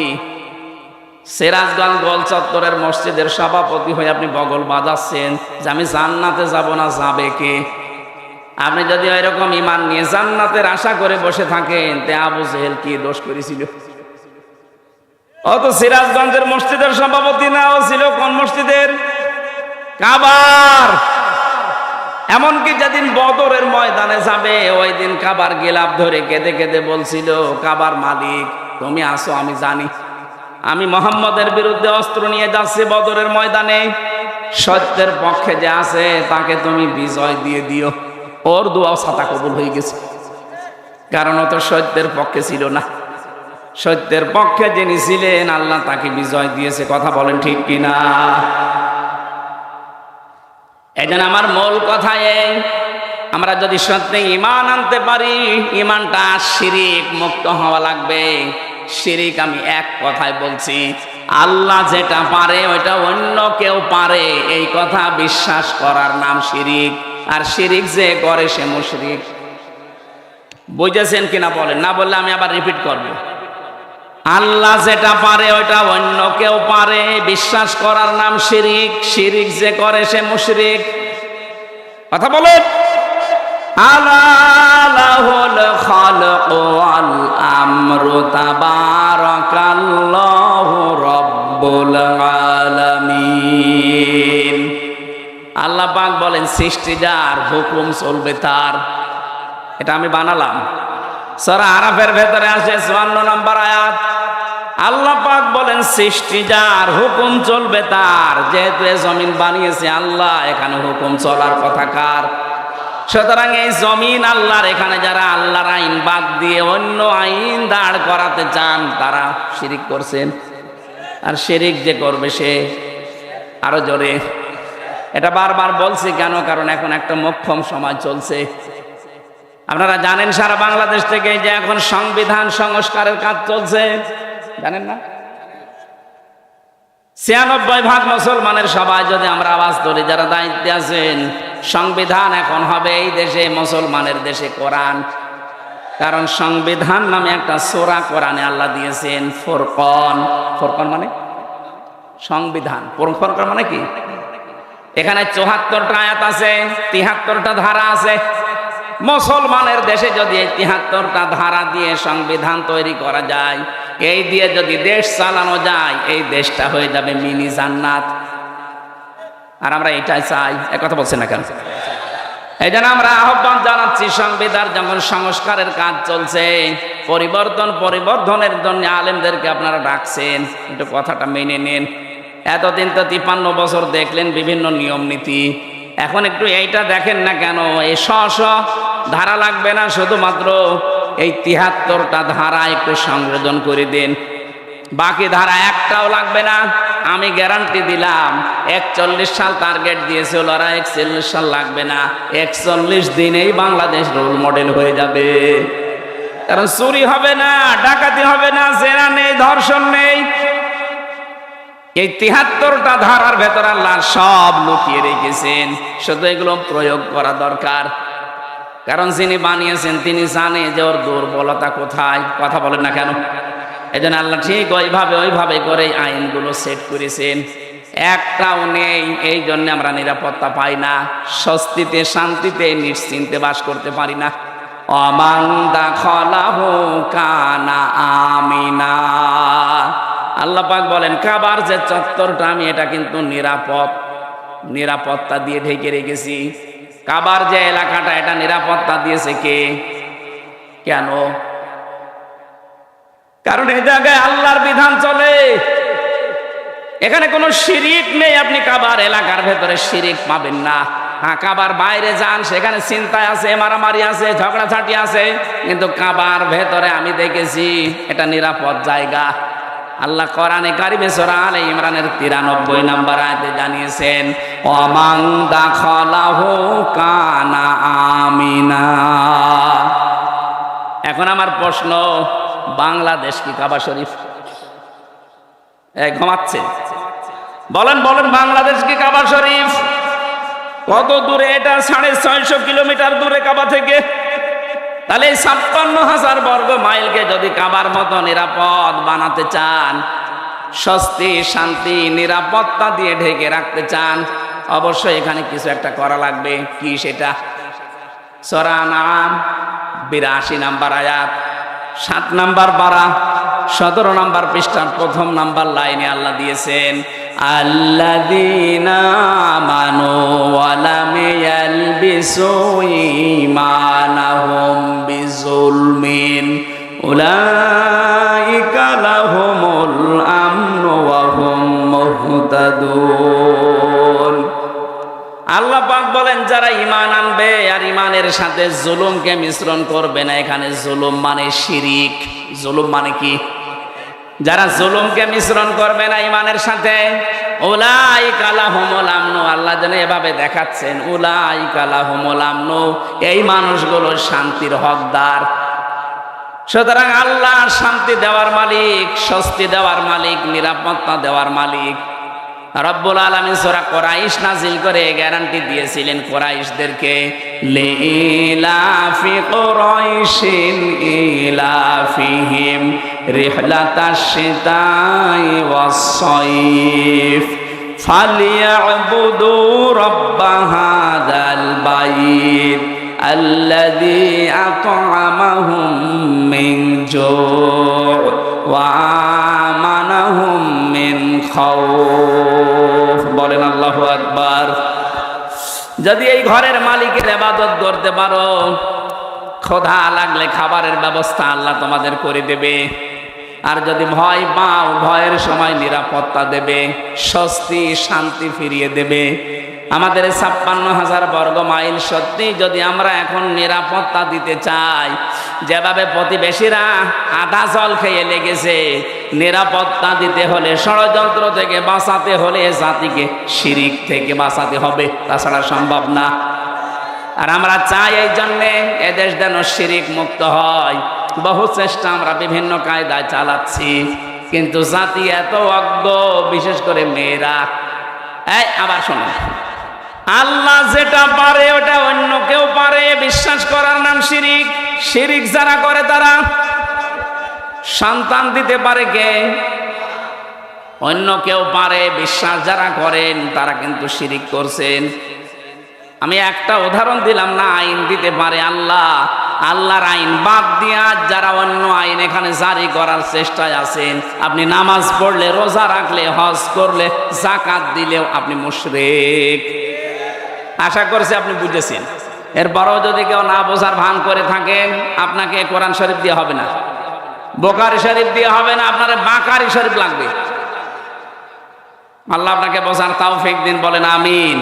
সিরাজগঞ্জ গোল চত্বরের মসজিদের সভাপতি হয়ে আপনি বগল বাজাচ্ছেন যে আমি জান্নাতে যাব না, যাবে কে? আপনি যদি এরকম ঈমান নিয়ে জান্নাতের আশা করে বসে থাকেন, তে আবু জেহেল কি দোষ করেছিল? ও তো সিরাজগঞ্জের মসজিদের সভাপতি না, ও ছিল কোন মসজিদের? কাবার। এমনকি যেদিন বদরের ময়দানে যাবে, ওই দিন কাবার গিলাফ ধরে কেঁদে কেঁদে বলছিল, কাবার মালিক তুমি আসো, আমি জানি আমি মোহাম্মদের বিরুদ্ধে অস্ত্র নিয়ে যাচ্ছি বদরের ময়দানে, সত্যের পক্ষে যে আছে তাকে তুমি বিজয় দিয়ে দিও। ওর দোয়াও ছাতা কবুল হয়ে গেছে, কারণ ও তো সত্যের পক্ষে ছিল না। সত্যের পক্ষে যিনি ছিলেন, আল্লাহ তাকে বিজয় দিয়েছে। কথা বলেন ঠিক কিনা? এই জন্য আমার মূল কথা এই, আমরা যদি সত্যি ঈমান আনতে পারি, ঈমানটা শিরিক মুক্ত হওয়া লাগবে। শিরিক আমি এক কথায় বলছি, আল্লাহ যেটা পারে ওইটা অন্য কেউ পারে, এই কথা বিশ্বাস করার নাম শিরিক। আর শিরিক যে করে সে মুশরিক। বুঝেছেন কিনা বলেন? না বললে আমি আবার রিপিট করব। আল্লাহ যেটা পারে ওইটা অন্য কেউ পারে, বিশ্বাস করার নাম শিরিক। শিরিক যে করে সে মুশরিক। কথা বলেন। আলা লাহুল খালকু ওয়াল আমরু তাবারাকাল্লাহু রাব্বুল আলামিন। আল্লাহ পাক বলেন, সৃষ্টি যার, হুকুম চলবে তার। এটা আমি বানালাম। সূরা আরাফের ভেতরে আছে 54 নম্বর আয়াত। আল্লাহ পাক বলেন, সৃষ্টি যার, হুকুম চলবে তার। যেহেতু এই জমিন বানিয়েছে আল্লাহ, এখানে হুকুম চলার কথা কার? সুতরাং এই জমিন আল্লাহর, এখানে যারা আল্লাহর আইন বাদ দিয়ে অন্য আইন দাঁড় করাতে চান, তারা শিরিক করছেন। আর শিরিক যে করবে সে, আরো জোরে, এটা বারবার বলছি কেন? কারণ এখন একটা মোক্ষম সমাজ চলছে। আপনারা জানেন সারা বাংলাদেশ থেকে যে এখন সংবিধান সংস্কারের কাজ চলছে, জানেন না? ৯৬% মুসলমানের সবাই যদি আমরা আওয়াজ করি, যারা দায়িত্বে আছেন, সংবিধান এখন হবে এই দেশে মুসলমানের দেশে কোরআন। কারণ সংবিধান নামে একটা সূরা কোরআনে আল্লাহ দিয়েছেন, ফুরকান। ফুরকান মানে সংবিধান, ফুরকান মানে কি? এখানে ৭৪টা আয়াত আছে, ৭৩টা ধারা আছে। মুসলমানের দেশে যদি এই ৭৩টা ধারা দিয়ে সংবিধান তৈরি করা যায়, এই দিয়ে যদি দেশ চালানো যায়, এই দেশটা হয়ে যাবে মিনি জান্নাত। আর আমরা এটাই চাই। কথা বলছি না কেন? এই জন্য আমরা আহ্বান জানাচ্ছি, সংবিধান যখন সংস্কারের কাজ চলছে, পরিবর্ধনের জন্য আলেমদেরকে আপনারা ডাকছেন, একটু কথাটা মেনে নিন। এতদিন তো ৫৩ বছর দেখলেন বিভিন্ন নিয়ম নীতি, এখন একটু এইটা দেখেন না কেন? এই ধারা লাগবে না, শুধুমাত্র এই ৭৩টা ধারা একটু সংযোজন করে দিন। বাকি ধারা একটাও লাগবে না। আমি গ্যারান্টি দিলাম, ৪১ সাল টার্গেট দিয়েছিল, ওরা ৪১ সাল লাগবে না, ৪১ দিনেই বাংলাদেশ রোল মডেল হয়ে যাবে। কারণ চুরি হবে না, ডাকাতি হবে না, জেনা নেই, ধর্ষণ নেই। এই ৭৩টা ধারার ভেতর আল্লাহ সব লুকিয়ে রেখেছেন, শুধু এগুলো প্রয়োগ করা দরকার। কারণ যিনি বানিয়েছেন তিনি জানে যে ওর দুর্বলতা কোথায়। কথা বলেন না কেন? এই জন্য আল্লাহ ঠিক ওইভাবে করে আইনগুলো সেট করেছেন। একটাও নেই, এই জন্য আমরা নিরাপত্তা পাই না, স্বস্তিতে শান্তিতে নিশ্চিন্তে বাস করতে পারি না। অমান দাখালাহু কানা আমিনা। আল্লাহ পাক বলেন, কাবার যে চত্বরটা আমি এটা কিন্তু নিরাপত্তা দিয়ে ঢেকে রেখেছি। কাবার যে এলাকাটা এটা নিরাপত্তা দিয়েছে কে? কেন? কারণ এই জায়গায় আল্লাহর বিধান চলে, এখানে কোনো শিরিক নেই। আপনি কাবার এলাকার ভেতরে শিরিক পাবেন না। হ্যাঁ, কাবার বাইরে যান, সেখানে চিন্তায় আছে, মারামারি আছে, ঝগড়াঝাটি আছে, কিন্তু কাবার ভেতরে আমি দেখেছি এটা নিরাপদ জায়গা। আল্লাহ কোরআনে কারিমে সূরা আলে ইমরানের ৯৩ নম্বর আয়াতে জানিয়েছেন, ওয়ামান দাখালাহু কানা আমিনা। এখন আমার প্রশ্ন, বাংলাদেশ কি কাবা শরীফ? ঘুমাচ্ছে? বলেন বাংলাদেশ কি কাবা শরীফ? কত দূরে এটা? ৬৫০ কিলোমিটার দূরে কাবা থেকে। তাহলে এই ৫৬,০০০ বর্গ মাইলকে যদি কাবার মতো নিরাপদ বানাতে চান, স্বস্তি শান্তি নিরাপত্তা দিয়ে ঢেকে রাখতে চান, অবশ্যই এখানে কিছু একটা করা লাগবে। কি সেটা? সূরা আনআম ৮২ নম্বর আয়াত, ৭ নম্বর পারা, ১৭ নম্বর পৃষ্ঠার ১ম নম্বর লাইনে আল্লাহ দিয়েছেন, আল্লাযীনা আমানু ওয়া লাম ইয়ালবিসু ঈমানাহুম বিযুলমিন উলাইকা লাহুমুল আমনু ওয়া হুম মুহতাদুন। আল্লাহ পাক বলেন, যারা ঈমান আনবে আর ঈমানের সাথে জুলুমকে মিশ্রণ করবে না। এখানে জুলুম মানে শিরিক। জুলুম মানে কি? যারা জুলুমকে মিশ্রণ করবে না ঈমানের সাথে, উলাইকা লাহুমুল আমনু। আল্লাহ যেন এভাবে দেখাচ্ছেন, উলাইকা লাহুমুল আমনু, এই মানুষগুলো শান্তির হকদার। সুতরাং আল্লাহ শান্তি দেওয়ার মালিক, স্বস্তি দেওয়ার মালিক, নিরাপত্তা দেওয়ার মালিক। রব্বুল আলামিন সূরা কুরাইশ নাজিল করে গ্যারান্টি দিয়েছিলেন কুরাইশদেরকে, লিইলাফি কুরাইশিন ইলাফিহিম রিহলাতাশ শিতাই ওয়াস সাইফ ফালিয়াবুদু রাব্ব হাযাল বাইত আল্লাযী আত'আমাহুম মিন জু' ওয়া আমানাহুম মিন খাউফ। বলেন আল্লাহু আকবার। যদি এই ঘরের মালিকের ইবাদত করতে পারো, ক্ষুধা লাগলে খাবারের ব্যবস্থা আল্লাহ তোমাদের করে দেবে। আর যদি ভয় পাও, ভয়ের সময় নিরাপত্তা দেবে, স্বস্তি শান্তি ফিরিয়ে দেবে। আমাদের ৫৬,০০০ বর্গ মাইল সত্যি যদি আমরা এখন নিরাপত্তা দিতে চাই, যেভাবে প্রতিবেশীরা আধা জল খেয়ে লেগেছে, নিরাপত্তা দিতে হলে, ষড়যন্ত্র থেকে বাঁচাতে হলে জাতিকে শিরিক থেকে বাঁচাতে হবে, তাছাড়া সম্ভব না। আর আমরা চাই এই জন্যে এদেশ যেন শিরিক মুক্ত হয়। বহু চেষ্টা আমরা বিভিন্ন কায়দায় চালাচ্ছি, কিন্তু জাতি এত অজ্ঞ, বিশেষ করে মেয়েরা। এই আবার শোনো, আল্লাহ যেটা পারে ওটা অন্য কেউ পারে বিশ্বাস করার নাম শিরিক। শিরিক যারা করে তারা সন্তান দিতে পারে কে? অন্য কেউ পারে। বিশ্বাস যারা করেন তারা কিন্তু শিরিক করছেন। আমি একটা উদাহরণ দিলাম না, আইন দিতে পারে আল্লাহ। আল্লাহর আইন বাদ দিয়া যারা অন্য আইন এখানে জারি করার চেষ্টায় আছেন, আপনি নামাজ পড়লে, রোজা রাখলে, হজ করলে, যাকাত দিলেও আপনি মুশরিক। আশা করছি আপনি বুঝেছেন। এরপরও যদি কেউ না বোঝার ভান করে থাকেন, আপনাকে কোরআন শরীফ দিয়ে হবে না, বুখারী শরীফ দিয়ে হবে না, আপনার বাকারি শরীফ লাগবে। আল্লাহ আপনাকে বোঝার তৌফিক দিন, বলেন আমিন।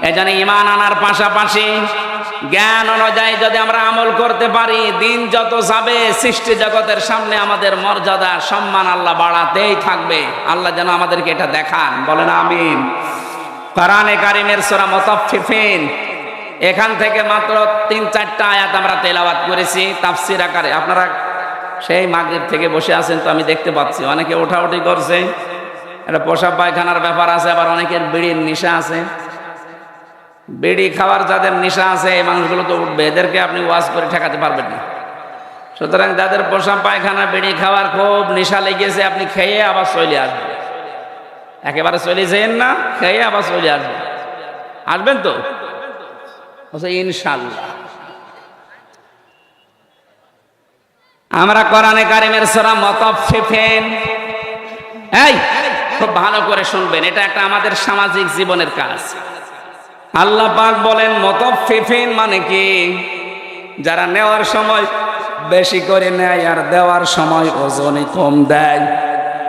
এজন্য ঈমান আনার পাশাপাশি জ্ঞান অনুযায়ী যদি আমরা আমল করতে পারি, দিন যত যাবে সৃষ্টি জগতের সামনে আমাদের মর্যাদা সম্মান আল্লাহ বাড়াতেই থাকবে। আল্লাহ যেন আমাদেরকে এটা দেখান, বলেন আমিন। কোরআনে কারীমের সূরা মুতাফফিফিন, এখান থেকে মাত্র ৩-৪টা আয়াত আমরা তেলাওয়াত করেছি তাফসীর আকারে। আপনারা সেই মাগরিব থেকে বসে আছেন তো, আমি দেখতে পাচ্ছি অনেকে ওঠাউঠি করছে। এটা পেশাব পায়খানার ব্যাপার আছে, আবার অনেকের বিড়ির নেশা আছে। বিড়ি খাওয়ার যাদের নেশা আছে এই মানুষগুলো তো উঠবে, এদেরকে আপনি ওয়াজ করে ঠেকাতে পারবেন না। সুতরাং যাদের পেশাব পায়খানা, বিড়ি খাওয়ার খুব নেশা লেগেছে, আপনি খেয়ে আবার চলে আসবেন। একেবারে চলে যাবেন না, খেয়ে আবার চলে আসবেন। আসবেন তো ইনশাআল্লাহ। আমরা কোরআনে কারীমের সূরা মুতাফফিফিন, এই খুব ভালো করে শুনবেন, এটা একটা আমাদের সামাজিক জীবনের কাজ। আল্লাহ পাক বলেন মুতাফফিফিন মানে কি? যারা নেওয়ার সময় বেশি করে নেয় আর দেওয়ার সময় ওজনে কম দেয়,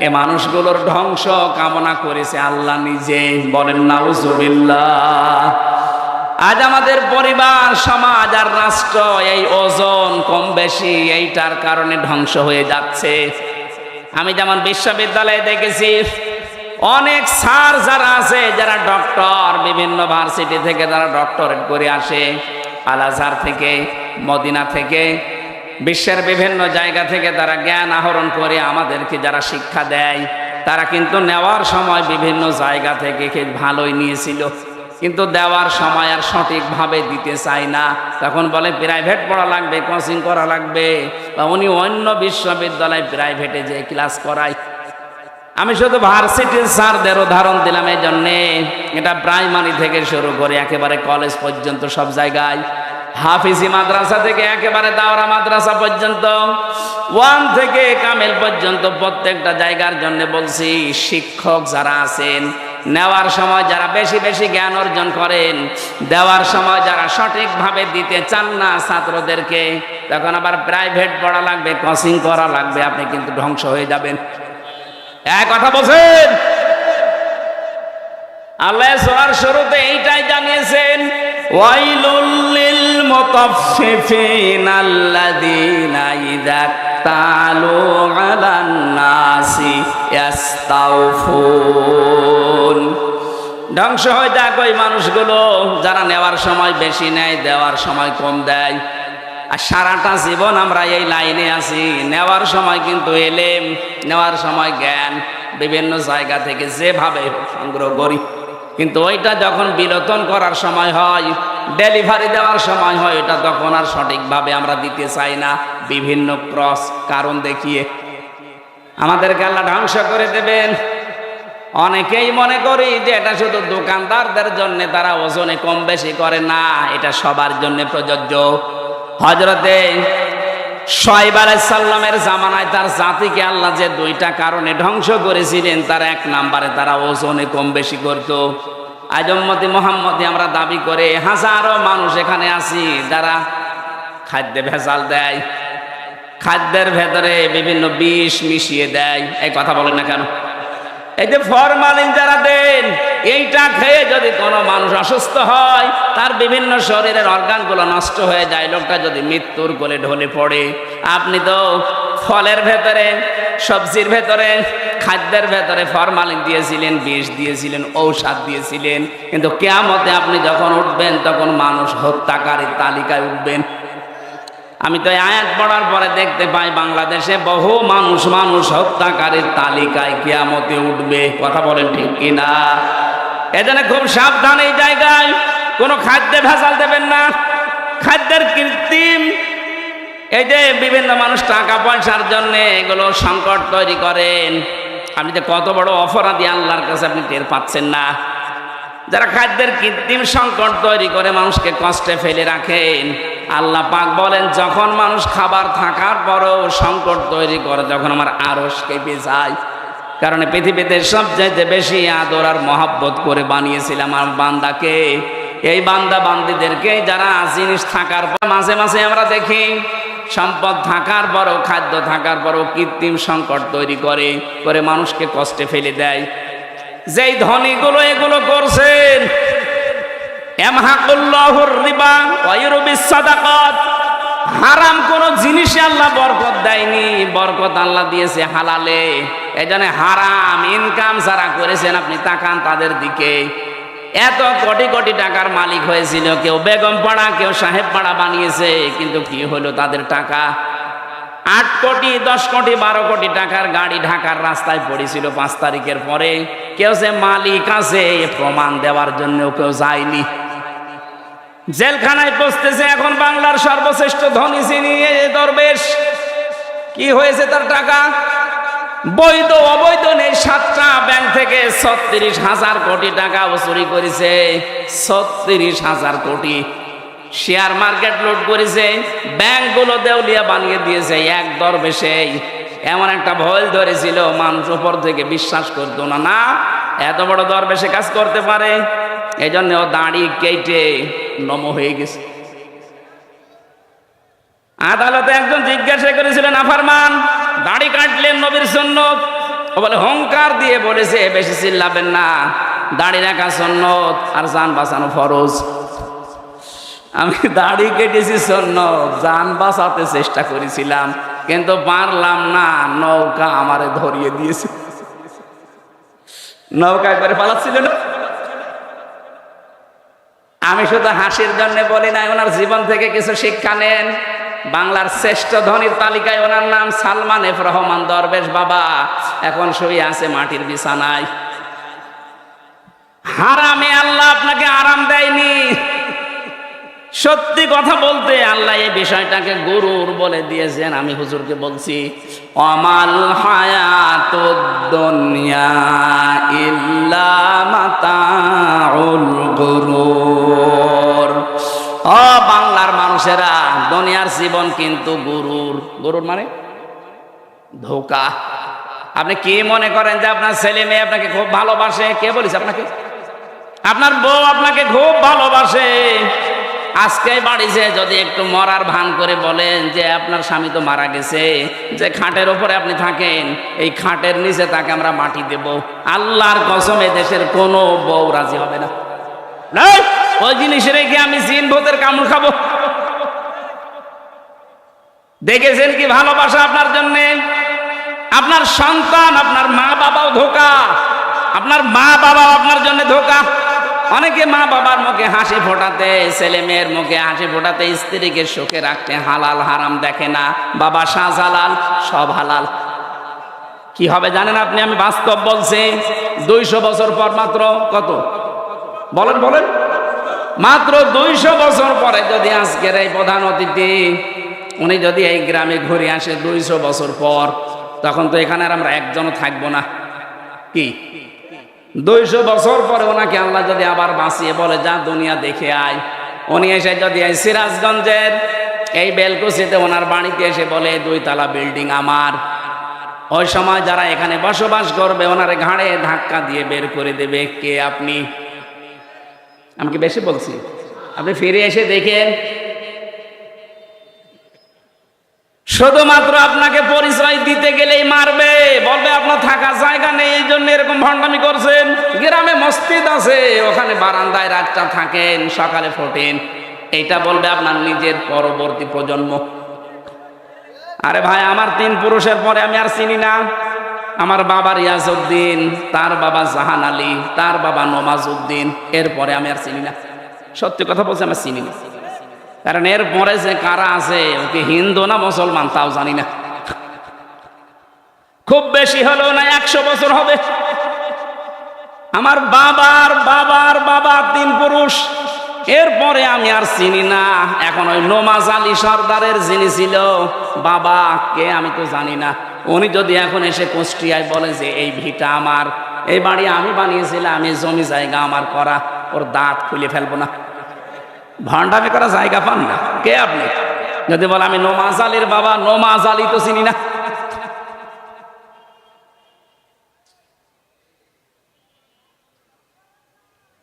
এ মানুষগুলোর ধ্বংস কামনা করেছে আল্লাহ নিজে, বলেন নাউজুবিল্লাহ। আজ আমাদের পরিবার, সমাজ আর রাষ্ট্র এই ওজন কম বেশি এইটার কারণে ধ্বংস হয়ে যাচ্ছে। আমি যেমন বিশ্ববিদ্যালয়ে দেখেছি অনেক স্যার যারা আছে, যারা ডক্টর, বিভিন্ন ভার্সিটি থেকে যারা ডক্টরেট করে আসে, আল আজহার থেকে, মদিনা থেকে, বিশ্বের বিভিন্ন জায়গা থেকে তারা জ্ঞান আহরণ করে আমাদেরকে যারা শিক্ষা দেয়, তারা কিন্তু নেওয়ার সময় বিভিন্ন জায়গা থেকে ভালোই নিয়েছিল, কিন্তু দেওয়ার সময় আর সঠিকভাবে দিতে চায় না। তখন বলে প্রাইভেট পড়া লাগবে, কোচিং করা লাগবে, বা উনি অন্য বিশ্ববিদ্যালয় প্রাইভেটে যে ক্লাস করায়। আমি শুধু ভার্সিটির স্যারদের উদাহরণ দিলাম এই জন্যে, এটা প্রাইমারি থেকে শুরু করে একেবারে কলেজ পর্যন্ত সব জায়গায়, হাফিজি মাদ্রাসা থেকে একেবারে দাওরা মাদ্রাসা পর্যন্ত, 1 থেকে কামেল পর্যন্ত প্রত্যেকটা জায়গার জন্য বলছি, শিক্ষক যারা আছেন, নেওয়ার সময় যারা বেশি বেশি জ্ঞান অর্জন করেন, দেওয়ার সময় যারা সঠিকভাবে দিতে চান না ছাত্রদেরকে, তখন আবার প্রাইভেট পড়া লাগবে, কোচিং করা লাগবে, আপনি কিন্তু ধ্বংস হয়ে যাবেন। এক কথা বলছেন, আল্লাহ সূরার শুরুতে এইটাই জানিয়েছেন, ওয়াইলুল লিল মুতাফফিফিন আল্লাযীনা ইযা তালু আলান নাসি ইস্তাওফুন। ধ্বংস হয়ে যাক ওই মানুষগুলো যারা নেওয়ার সময় বেশি নেয়, দেওয়ার সময় কম দেয়। আর সারাটা জীবন আমরা এই লাইনে আছি, নেওয়ার সময় কিন্তু এলেম, নেওয়ার সময় জ্ঞান বিভিন্ন জায়গা থেকে যেভাবে সংগ্রহ করি, কিন্তু ওইটা যখন বিলোপন করার সময় হয়, ডেলিভারি দেওয়ার সময় হয়, এটা তখন আর সঠিকভাবে আমরা দিতে চাই না, বিভিন্ন ক্রস কারণ দেখিয়ে আমাদেরকে আল্লাহ ধ্বংস করে দেবেন। অনেকেই মনে করি যে এটা শুধু দোকানদারদের জন্য, তারা ওজনে কম বেশি করে না, এটা সবার জন্য প্রযোজ্য। হযরতে শুআয়ব আলাইহিস সালামের জামানায় তার জাতিকে আল্লাহ যে 2টা কারণে ধ্বংস করেছিলেন, তার 1 নম্বরে তারা ওজনে কম বেশি করত। আজ উম্মতে মুহাম্মদী আমরা দাবি করে হাজারো মানুষ এখানে আছি যারা খাদ্যে ভেজাল দেয়, খাদ্যের ভেতরে বিভিন্ন বিষ মিশিয়ে দেয়। এই কথা বলেন না কেন? এই যে ফরমালিন যারা দেন, এইটা খেয়ে যদি কোনো মানুষ অসুস্থ হয়, তার বিভিন্ন শরীরের অর্গানগুলো নষ্ট হয়ে যায়, লোকটা যদি মৃত্যুর কোলে ঢলে পড়ে। আপনি তো ফলের ভেতরে, সবজির ভেতরে, খাদ্যের ভেতরে ফরমালিন দিয়েছিলেন, বিষ দিয়েছিলেন, ঔষধ দিয়েছিলেন, কিন্তু কিয়ামতে আপনি যখন উঠবেন তখন মানুষ হত্যাকারীর তালিকায় উঠবেন। আমি তো এই আয়াত পড়ার পরে দেখতে পাই বাংলাদেশে বহু মানুষ হত্যাকারীর তালিকায় কিয়ামতে উঠবে। কথা বলেন ঠিক কিনা? এজন্য খুব সাবধান এই জায়গায়, কোনো খাদ্যে ভেজাল দেবেন না, খাদ্যের কৃত্রিম। এই যে বিভিন্ন মানুষ টাকা পয়সার জন্য এগুলো সংকট তৈরি করেন, আপনি যে কত বড় অপরাধী আল্লাহর কাছে আপনি টের পাচ্ছেন না। যারা খাদ্যের কৃত্রিম সংকট তৈরি করে মানুষকে কষ্টে ফেলে রাখেন, আল্লাহ পাক বলেন যখন মানুষ খাবার থাকার পরও সংকট তৈরি করে, যখন আমার আরশ কেঁপে যায়। কারণ পৃথিবীতে সবচেয়ে বেশি আদর আর মহব্বত করে বানিয়েছিলাম আমার বান্দাকে, এই বান্দা বান্দিদেরকে যারা জিনিস থাকার পর মাঝে মাঝে আমরা দেখি সম্পদ থাকার পরও, খাদ্য থাকার পরও কৃত্রিম সংকট তৈরি করে মানুষকে কষ্টে ফেলে দেয়। যেই ধনীগুলো এগুলো করছেন, ইয়ামহাকুল্লাহুর রিবা ওয়া ইউরবিস সাদাকাত, হারাম কোন জিনিসে আল্লাহ বরকত দেয়নি, বরকত আল্লাহ দিয়েছে হালালে। এজন্য হারাম ইনকাম যারা করেছেন আপনি তাকান তাদের দিকে। এত কোটি কোটি টাকার মালিক হয়েছিল, কেউ বেগম পাড়া, কেউ সাহেব পাড়া বানিয়েছে, কিন্তু কি হলো তাদের টাকা? 8 কোটি 10 কোটি 12 কোটি টাকার গাড়ি ঢাকার রাস্তায় পড়েছিল 5 তারিখের পরে। কেউ যে মালিক আছে প্রমাণ দেওয়ার জন্য কেউ যায়নি। জেলখানায় পৌঁছতেছে এখন বাংলার সর্বশ্রেষ্ঠ ধনী যিনি দরবেশ। কি হয়েছে তার টাকা? বৈধ অবৈধ নেই, 7টা ব্যাংক থেকে 36,000 কোটি টাকা চুরি করেছে। 36,000 কোটি। শেয়ার মার্কেট লুট করেছে, ব্যাংকগুলো দেউলিয়া বানিয়ে দিয়েছে। এক দরবেশে এমন একটা ভয় ধরেছিল, মানুষ উপর থেকে বিশ্বাস করতো না, না এত বড় দরবেশে কাজ করতে পারে। এই জন্য ও দাড়ি কেটে নম হয়ে গেছে। আদালতে একজন জিজ্ঞাসা করেছিলেন, আফারমান দাড়ি কাটলেন নবীর সুন্নত? ও বলে হুঙ্কার দিয়ে বলেছে, বেশি চিল্লাবেন না, দাড়ি রাখা সুন্নত আর জান বাঁচানো ফরজ। আমি দাড়ি কেটেছি সুন্নত, জান বাঁচাতে চেষ্টা করেছিলাম কিন্তু পারলাম না, নৌকা আমারে ধরিয়ে দিয়েছে। নৌকায় করে পালাচ্ছিল না। আমি শুধু হাসির জন্য বলি না, ওনার জীবন থেকে কিছু শিক্ষা নেন। বাংলার শ্রেষ্ঠ ধনীর তালিকায় ওনার নাম সালমান এফ রহমান দরবেশ বাবা। এখন শুয়ে আছে মাটির বিছানায়। হারামে আল্লাহ আপনাকে আরাম দেয়নি। সত্যি কথা বলতে আল্লাহ এই বিষয়টাকে গরুর বলে দিয়েছেন। আমি হুজুরকে বলছি, অমাল হায়াতুদ দুনিয়া ইল্লা মাতাউল গুরুর। ও বাংলার মানুষেরা, দুনিয়ার জীবন কিন্তু গরুর। গরুর মানে ধোঁকা। আপনি কি মনে করেন যে আপনার ছেলে মেয়ে আপনাকে খুব ভালোবাসে? কে বলেছে আপনাকে? আপনার বউ আপনাকে খুব ভালোবাসে। আজকে বাড়িতে যদি একটু মরার ভান করে বলেন যে আপনার স্বামী তো মারা গেছে, যে খাটের ওপরে আপনি থাকেন, এই খাটের নিচে তাকে আমরা মাটি দেব, আল্লাহর কসম দেশের কোনো বউ রাজি হবে না। ওই জিনিস রেখে আমি জিন ভূতের কামড় খাবো? দেখেছেন কি ভালোবাসা আপনার জন্য? আপনার সন্তান, আপনার মা বাবাও ধোঁকা, আপনার মা বাবাও আপনার জন্য ধোঁকা। অনেকে মা বাবার মুখে হাসি ফোটাতে, ছেলে মেয়ের মুখে হাসি ফোটাতে, স্ত্রীকে সুখে রাখতে হালাল হারাম দেখে না। বাবা শাহজালাল, সব হালাল। কি হবে জানেন আপনি? আমি বাস্তব বলছি। 200 বছর পর, মাত্র কত বলেন বলেন, মাত্র 200 বছর পরে যদি আজকের এই প্রধান অতিথি উনি যদি এই গ্রামে ঘুরে আসে 200 বছর পর, তখন তো এখানে আর আমরা একজনও থাকবো না। কি 200 বছর পরে ওনাকে আল্লাহ যদি আবার বাঁচিয়ে বলে যা দুনিয়া দেখে আয়, উনি এসে যদি এই সিরাজগঞ্জের এই বেলকুচিতে ওনার বাড়িতে এসে বলে 2 তলা বিল্ডিং আমার, ওই সময় যারা এখানে বসবাস করবে ওনার ঘাড়ে ধাক্কা দিয়ে বের করে দেবে। কে আপনি? আমি কি বেশি বলছি? আপনি ফিরে এসে দেখেন, শুধুমাত্র আপনাকে পরিচয় দিতে গেলেই মারবে, বলবে আপনার থাকার জায়গা নেই, এই জন্য এরকম ভণ্ডামি করছেন। গ্রামে মসজিদ আছে, ওখানে বারান্দায় রাতটা থাকেন, সকালে ফোটেন, এইটা বলবে আপনার নিজের পরবর্তী প্রজন্ম। আরে ভাই, আমার 3 পুরুষের পরে আমি আর চিনি না। আমার বাবা রিয়াজউদ্দিন, তার বাবা জাহান আলী, তার বাবা নমাজউদ্দিন, এরপরে আমি আর চিনি না। সত্যি কথা বলছি, আমি চিনি না। কারণ এর পরে যে কারা আছে ওকে হিন্দু না মুসলমান তাও জানি না, খুব বেশি হলেও না 100 বছর হবে। আমার বাবার বাবার বাবা 3 পুরুষ, এরপরে আমি আর চিনি না। এখন ওই নমাজ আলী সর্দারের যিনি ছিল বাবা কে আমি তো জানি না, উনি যদি এখন এসে কুষ্টিয়ায় বলে যে এই ভিটা আমার, এই বাড়ি আমি বানিয়েছিলাম, আমি জমি জায়গা আমার করা, ওর দাঁত খুলে ফেলবো না। ভান্ডামি করা জায়গা পান না কে আপনি? যদি বলে আমি নমাজ আলীর বাবা, নমাজ আলী তো চিনি না।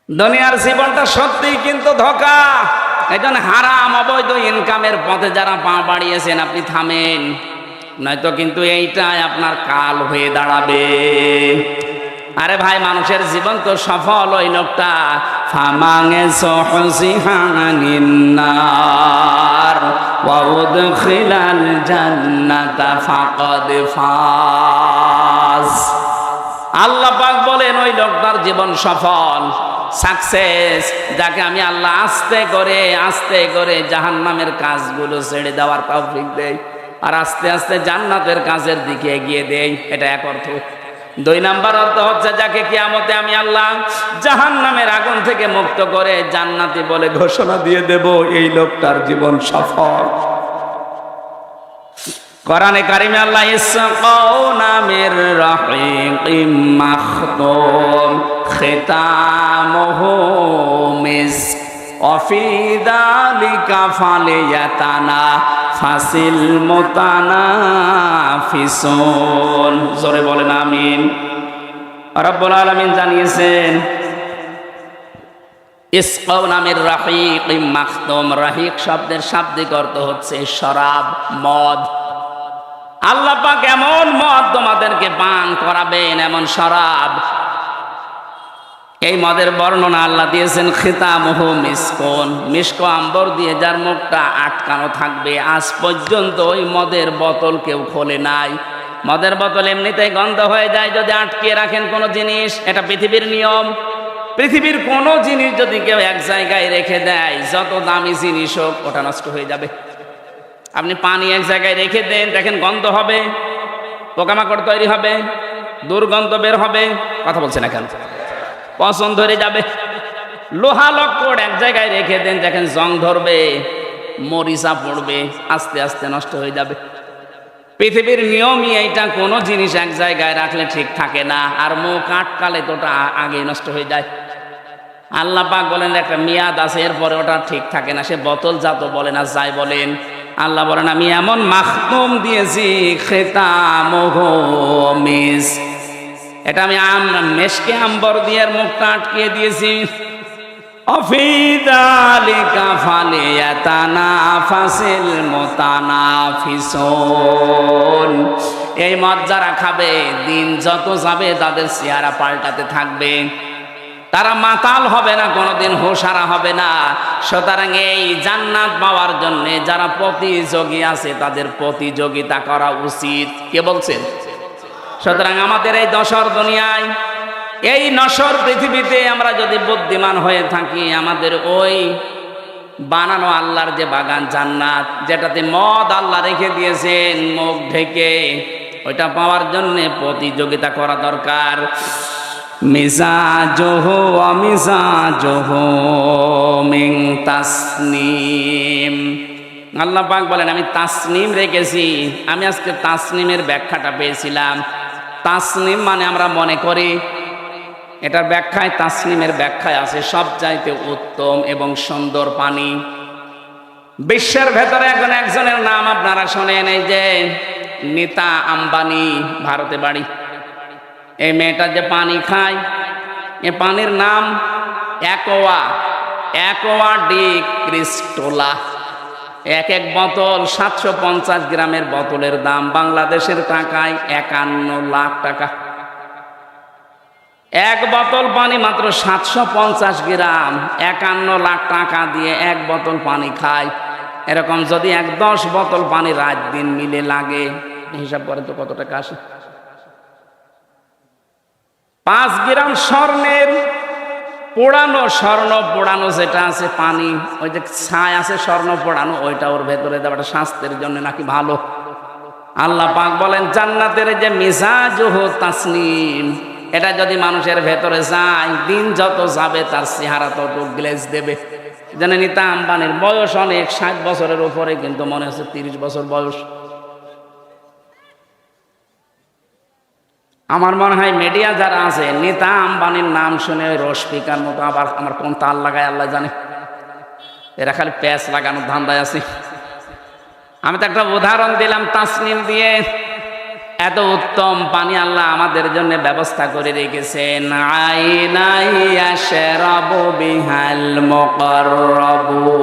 দুনিয়ার জীবনটা সত্যিই কিন্তু ধোঁকা। এই জন্য হারাম অবৈধ ইনকামের পথে যারা পা বাড়িয়েছেন আপনি থামেন, নয়তো কিন্তু এইটাই আপনার কাল হয়ে দাঁড়াবে। আরে ভাই, মানুষের জীবন তো সফল ওই লোকটা ফামাঙে সহসিহানিন্নার ওয়া উদখিলাল জান্নাতা ফাকাদ ফাজ। আল্লাহ পাক বলেন ওই লোকটার জীবন সফল, সাকসেস, যাকে আমি আল্লাহ আস্তে করে জাহান্নামের কাজগুলো ছেড়ে দেওয়ার তৌফিক দেই আর আস্তে আস্তে জান্নাতের কাজের দিকে এগিয়ে দেই। এটা এক অর্থ। 2 নাম্বার অর্থ হচ্ছে যাকে কিয়ামতে আমি আল্লাহ জাহান্নামের আগুন থেকে মুক্ত করে জান্নাতি বলে ঘোষণা দিয়ে দেব, এই লোকটার জীবন সফল। কোরআনে কারিমে আল্লাহ ইসকাউনা মির রাহিকিম মাখতুম খিতামুহু মিস্ক ওয়া ফি যালিকা ফালিয়াতানাফাসিল মুতানাফিসুন। জোরে বলেন আমিন। রব্বুল আলামিন জানিয়েছেন ইসকাউনা মির রাহিকিম মাখতুম। রাহিক শব্দের শাব্দিক অর্থ হচ্ছে শরাব, মদ। আল্লাহ পাক এমন মদ তোমাদেরকে পান করাবেন, এমন শরাব, এই মদের বর্ণনা আল্লাহ দিয়েছেন খিতামুহু মিসকন, মিস্ক আম্বর দিয়ে যার মুখটা আটকানো থাকবে। আজ পর্যন্ত ওই মদের বোতল কেউ খোলে নাই। মদের বোতল এমনিতেই গন্ধ হয়ে যায় যদি আটকে রাখেন কোনো জিনিস, এটা পৃথিবীর নিয়ম। পৃথিবীর কোনো জিনিস যদি কেউ এক জায়গায় রেখে দেয়, যত দামি জিনিস হোক, ওটা নষ্ট হয়ে যাবে। আপনি পানি এক জায়গায় রেখে দেন, দেখেন গন্ধ হবে, পোকামাকড় তৈরি হবে, দুর্গন্ধ বের হবে। কথা বলছেন না কেন? পছন্দ ধরে যাবে। লোহা লক্কড় এক জায়গায় রেখে দেন, দেখেন জং ধরবে, মরিচা পড়বে, আস্তে আস্তে নষ্ট হয়ে যাবে। পৃথিবীর নিয়মই এইটা, কোনো জিনিস এক জায়গায় রাখলে ঠিক থাকে না, আর মুখ আটকালে তো ওটা আগেই নষ্ট হয়ে যায়। আল্লাহ পাক বলেন একটা মেয়াদ আছে, এরপরে ওটা ঠিক থাকে না। সে বোতল জাত বলেন আর যাই বলেন, আল্লাহ বলেন আমি এমন মাখতুম দিয়েছি খিতামুহু মিস্ক, এটা আমি মেশকে আম্বর দিয়ে মুখটা আটকিয়ে দিয়েছি। অফি যালিকা ফালিয়াতানাফাসিল মুতানাফিসুন। এই মদ যারা খাবে, দিন যত যাবে তাদের চেহারা পাল্টাতে থাকবে, তারা মাতাল হবে না, কোনোদিন হুঁশহারা হবে না। সুতরাং এই জান্নাত পাওয়ার জন্য যারা প্রতিযোগী আছে তাদের প্রতিযোগিতা করা উচিত। কে বলছেন? সুতরাং আমাদের এই দশর দুনিয়ায়, এই নশ্বর পৃথিবীতে আমরা যদি বুদ্ধিমান হয়ে থাকি, আমাদের ওই বানানো আল্লাহর যে বাগান জান্নাত, যেটাতে মদ আল্লাহ রেখে দিয়েছেন মুখ ঢেকে, ওইটা পাওয়ার জন্য প্রতিযোগিতা করা দরকার। মিজাজুহু ওয়া মিজাজুহু মিন তাসনিম। আল্লাহ পাক বলেন আমি তাসনিম রেখেছি। আমি আজকে তাসনিমের ব্যাখ্যাটা পেয়েছিলাম। তাসনিম মানে আমরা মনে করি, এটার ব্যাখ্যায়, তাসনিমের ব্যাখ্যায় আছে সবচাইতে উত্তম এবং সুন্দর পানি। বিশ্বের ভেতরে এখন একজনের নাম আপনারা শোনেন, এই যে নীতা আম্বানি, ভারতে বাড়ি। এই মেয়েটা যে পানি খায়, এ পানির নাম অ্যাকোয়া ডি ক্রিস্টোলা। এক এক বোতল 750 গ্রামের বোতলের দাম বাংলাদেশের টাকায় 51 লাখ টাকা। এক বোতল পানি মাত্র 750 গ্রাম, 51 লাখ টাকা দিয়ে এক বোতল পানি খায়। এরকম যদি 10 বোতল পানি রাত দিন মিলে লাগে, হিসাব করে তো কত টাকা আসে? 5 গ্রাম স্বর্ণের পোড়ানো স্বর্ণ পোড়ানো যেটা আছে পানি, ওই যে ছাই আছে স্বর্ণ পোড়ানো, ওইটা ওর ভেতরে দেওয়াটা স্বাস্থ্যের জন্য নাকি ভালো। আল্লাহ পাক বলেন জান্নাতের যে মিজাজুহু তাসনিম, এটা যদি মানুষের ভেতরে যায়, দিন যত যাবে তার চেহারা তত গ্লেজ দেবে। জানেন নিতা আম্বানির বয়স অনেক, 60 বছরের উপরে, কিন্তু মনে হচ্ছে 30 বছর বয়স। আমার মনে হয় মিডিয়া যারা আছে, নেতা আম্বানির নাম শুনে ওই রসপিকার মতো আবার আমার কোন তাল লাগায় আল্লাহ জানে, এরা খালি প্যাচ লাগানোর ধান্দায় আছে। আমি তো একটা উদাহরণ দিলাম তাসনিম দিয়ে। এত উত্তম পানি আল্লাহ আমাদের জন্য ব্যবস্থা করে রেখেছেন। আইনাই ইয়াশরাবু বিহাল মুকাররাবুন,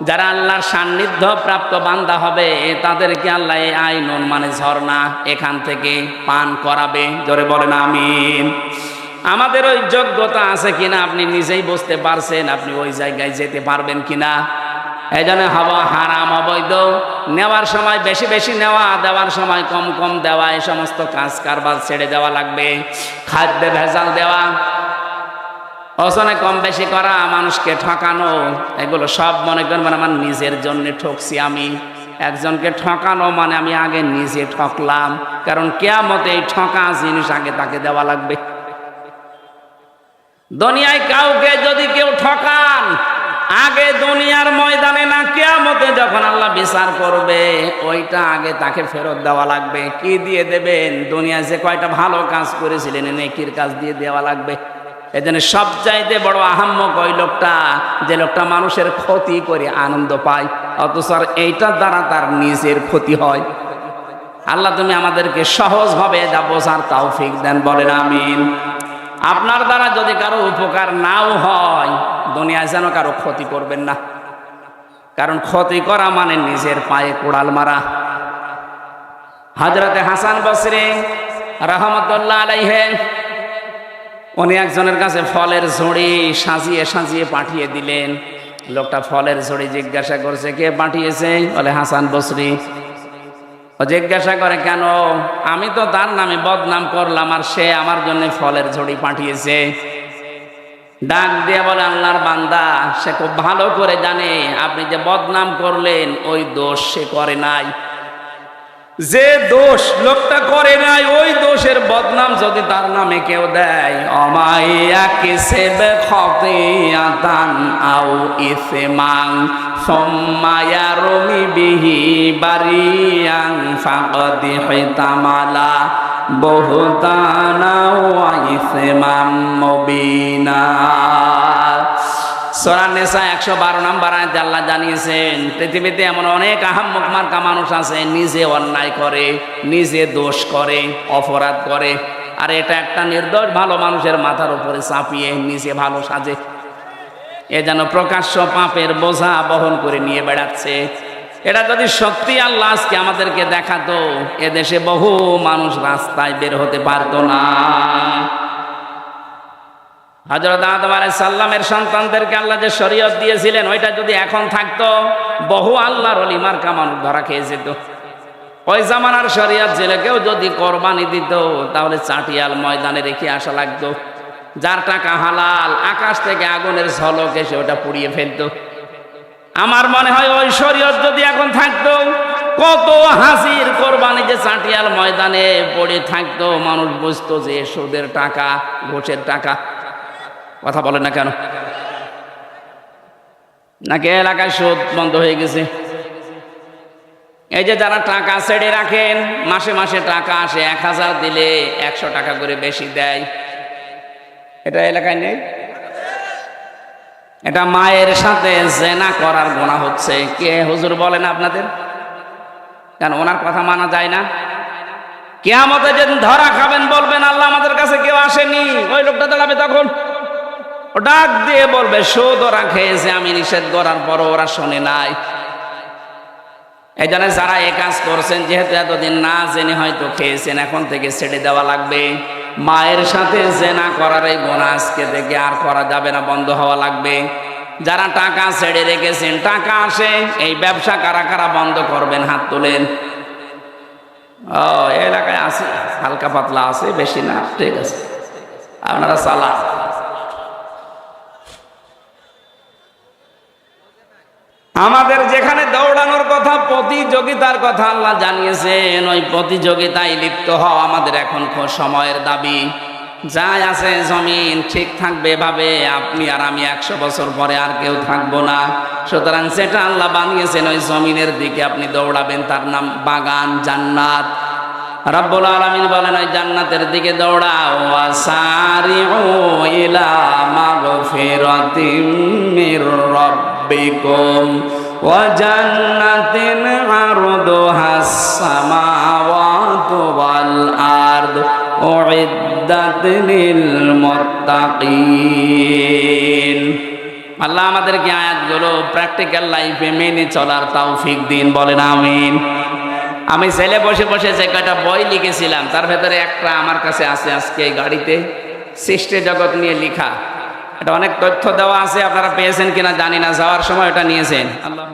যারা আল্লাহর সান্নিধ্য প্রাপ্ত বান্দা হবে তাদেরকে আল্লাহ এই আইনুন মানে ঝর্ণা, এখান থেকে পান করাবে। জোরে বলেন আমিন। আমাদের ওই যোগ্যতা আছে কিনা আপনি নিজেই বুঝতে পারছেন, আপনি ওই জায়গায় যেতে পারবেন কিনা। এই জন্য হাওয়া হারাম অবৈধ, নেওয়ার সময় বেশি বেশি নেওয়া, দেওয়ার সময় কম কম দেওয়া, এই সমস্ত কাজ কারবার ছেড়ে দেওয়া লাগবে। খাদ্যে ভেজাল দেওয়া, ওজনে কম বেশি করা, মানুষকে ঠকানো, এগুলো সব মনে করবেন আমার নিজের জন্য ঠকছি আমি। একজনকে ঠকানো মানে আমি আগে নিজে ঠকলাম, কারণ কিয়ামতে এই ঠকা জিনিস আগে তাকে দেওয়া লাগবে। দুনিয়ায় কাউকে যদি কেউ ঠকান, আগে দুনিয়ার ময়দানে না, কিয়ামতে যখন আল্লাহ বিচার করবে, ওইটা আগে তাকে ফেরত দেওয়া লাগবে। কি দিয়ে দেবেন? দুনিয়ায় যে কয়টা ভালো কাজ করেছিলেন নেকির কাজ দিয়ে দেওয়া লাগবে। এজন্য সবচাইতে বড় আহাম্মক ওই লোকটা, যে লোকটা মানুষের ক্ষতি করে আনন্দ পায়, অথচ এইটার দ্বারা তার নিজের ক্ষতি হয়। আল্লাহ তুমি আমাদেরকে সহজভাবে যা বোঝার তৌফিক দেন, বলেন আমিন। আপনার দ্বারা যদি কারো উপকার নাও হয়, দুনিয়ায় যেন কারো ক্ষতি করবেন না, কারণ ক্ষতি করা মানে নিজের পায়ে কোড়াল মারা। হযরতে হাসান বসরি রাহমাতুল্লাহ আলাইহি, উনি একজনের কাছে ফলের ঝুড়ি সাজিয়ে সাজিয়ে পাঠিয়ে দিলেন। লোকটা ফলের ঝুড়ি জিজ্ঞাসা করছে কে পাঠিয়েছে? বলে হাসান বসরি। ও জিজ্ঞাসা করে কেন? আমি তো তার নামে বদনাম করলাম, আর সে আমার জন্য ফলের ঝুড়ি পাঠিয়েছে। ডাক দিয়ে বলে আল্লাহর বান্দা, সে খুব ভালো করে জানে আপনি যে বদনাম করলেন ওই দোষ সে করে নাই। যে দোষ লোকটা করে নাই, ওই দোষের বদনাম যদি তার নামে কেউ দেয়, অমাইয়া কিসেবে খতিয়াতান আও ইসমান সুম্মা ইয়ারমি বিহি বারিয়ান ফাকাদ হিতামালা বুহতানা ওয়া ইসমান মুবিনা। সূরা নিসা 112 নম্বর আয়াতে আল্লাহ জানিয়েছেন, পৃথিবীতে এমন অনেক আহাম্মক মার্কা মানুষ আছে, নিজে অন্যায় করে, নিজে দোষ করে, অপরাধ করে, আর এটা একটা নির্দোষ ভালো মানুষের মাথার উপরে চাপিয়ে নিজে ভালো সাজে। এ যেন প্রকাশ্য পাপের বোঝা বহন করে নিয়ে বেড়াচ্ছে। এটা যদি সত্যি আল্লাহ আজকে আমাদেরকে দেখাতো, এদেশে বহু মানুষ রাস্তায় বের হতে পারতো না। হযরত আদম আলাইহিস সালামের সন্তানদেরকে আল্লাহ যে শরীয়ত দিয়েছিলেন, ওইটা যদি এখন থাকতো, বহু আল্লাহর ওলি মার্কা মানুষ ধরা খেয়ে যেত। ওই জামানার শরীয়ত ছেলে কেউ যদি কোরবানি দিত, তাহলে চাটিয়াল ময়দানে রেখে আসা লাগতো। যার টাকা হালাল, আকাশ থেকে আগুনের ঝলক এসে ওটা পুড়িয়ে ফেলতো। আমার মনে হয় ওই শরীয়ত যদি এখন থাকতো, কত হাসির কোরবানি যে চাটিয়াল ময়দানে পড়ে থাকতো, মানুষ বুঝতো যে সুদের টাকা, ঘুষের টাকা। কথা বলে না কেন? নাকি এলাকায় সুদ বন্ধ হয়ে গেছে? এই যে যারা টাকা ছেড়ে রাখেন, মাসে মাসে টাকা আসে, 1000 দিলে 100 টাকা করে বেশি দেয়, এটা এলাকায় নেই? এটা মায়ের সাথে জেনা করার গুনাহ হচ্ছে। কে হুজুর বলেন আপনাদের? কেন ওনার কথা মানা যায় না? কিয়ামতে যেদিন ধরা খাবেন, বলবেন আল্লাহ আমাদের কাছে কেউ আসেনি, ওই লোকটা দাঁড়াবে তখন, ও ডাক দিয়ে বলবে সুদ ওরা খেয়েছে, আমি নিষেধ করার পরও ওরা শোনে নাই। এই জন্য যারা এ কাজ করছেন, যেহেতু এতদিন না জেনে হয়তো খেয়েছেন, এখন থেকে ছেড়ে দেওয়া লাগবে। মায়ের সাথে জেনা করার এই গুনাহ আজকে থেকে আর করা যাবে না, বন্ধ হওয়া লাগবে। যারা টাকা ছেড়ে রেখেছেন, টাকা আসে, এই ব্যবসা কারা কারা বন্ধ করবেন? হাত তোলেন। এলাকায় আছে, হালকা পাতলা আছে, বেশি না, ঠিক আছে, আপনারা চালা। আমাদের যেখানে দৌড়ানোর কথা, প্রতিযোগিতার কথা আল্লাহ জানিয়েছেন, ওই প্রতিযোগিতায় লিপ্ত হওয়া আমাদের এখন সময়ের দাবি। যাই আছে জমিন ঠিক থাকবে এভাবে, আপনি আর আমি 100 বছর পরে আর কেউ থাকবো না। সুতরাং সেটা আল্লাহ বানিয়েছেন, ওই জমিনের দিকে আপনি দৌড়াবেন, তার নাম বাগান, জান্নাত। রব্বুল আলামিন বলেন ওই জান্নাতের দিকে দৌড়াও। ওয়াসারিউ ইলা মাগফিরাতিম মির রাব্বিকুম ওয়া জান্নাতিন আরদুহাস সামাওয়াতু ওয়াল আরদ উইদ্দাত লিল মুত্তাকিন। আল্লাহ আমাদেরকে আয়াতগুলো প্র্যাকটিক্যাল লাইফে মেনে চলার তৌফিক দিন, বলেন আমিন। আমি ছেলে বসে বসে যে কয়টা বই লিখেছিলাম তার ভেতরে একটা আমার কাছে আছে আজকে এই গাড়িতে, সৃষ্টি জগৎ নিয়ে লেখা। এটা অনেক তথ্য দেওয়া আছে, আপনারা পেয়েছেন কিনা জানি না, যাওয়ার সময় এটা নিয়েছেন। আল্লাহ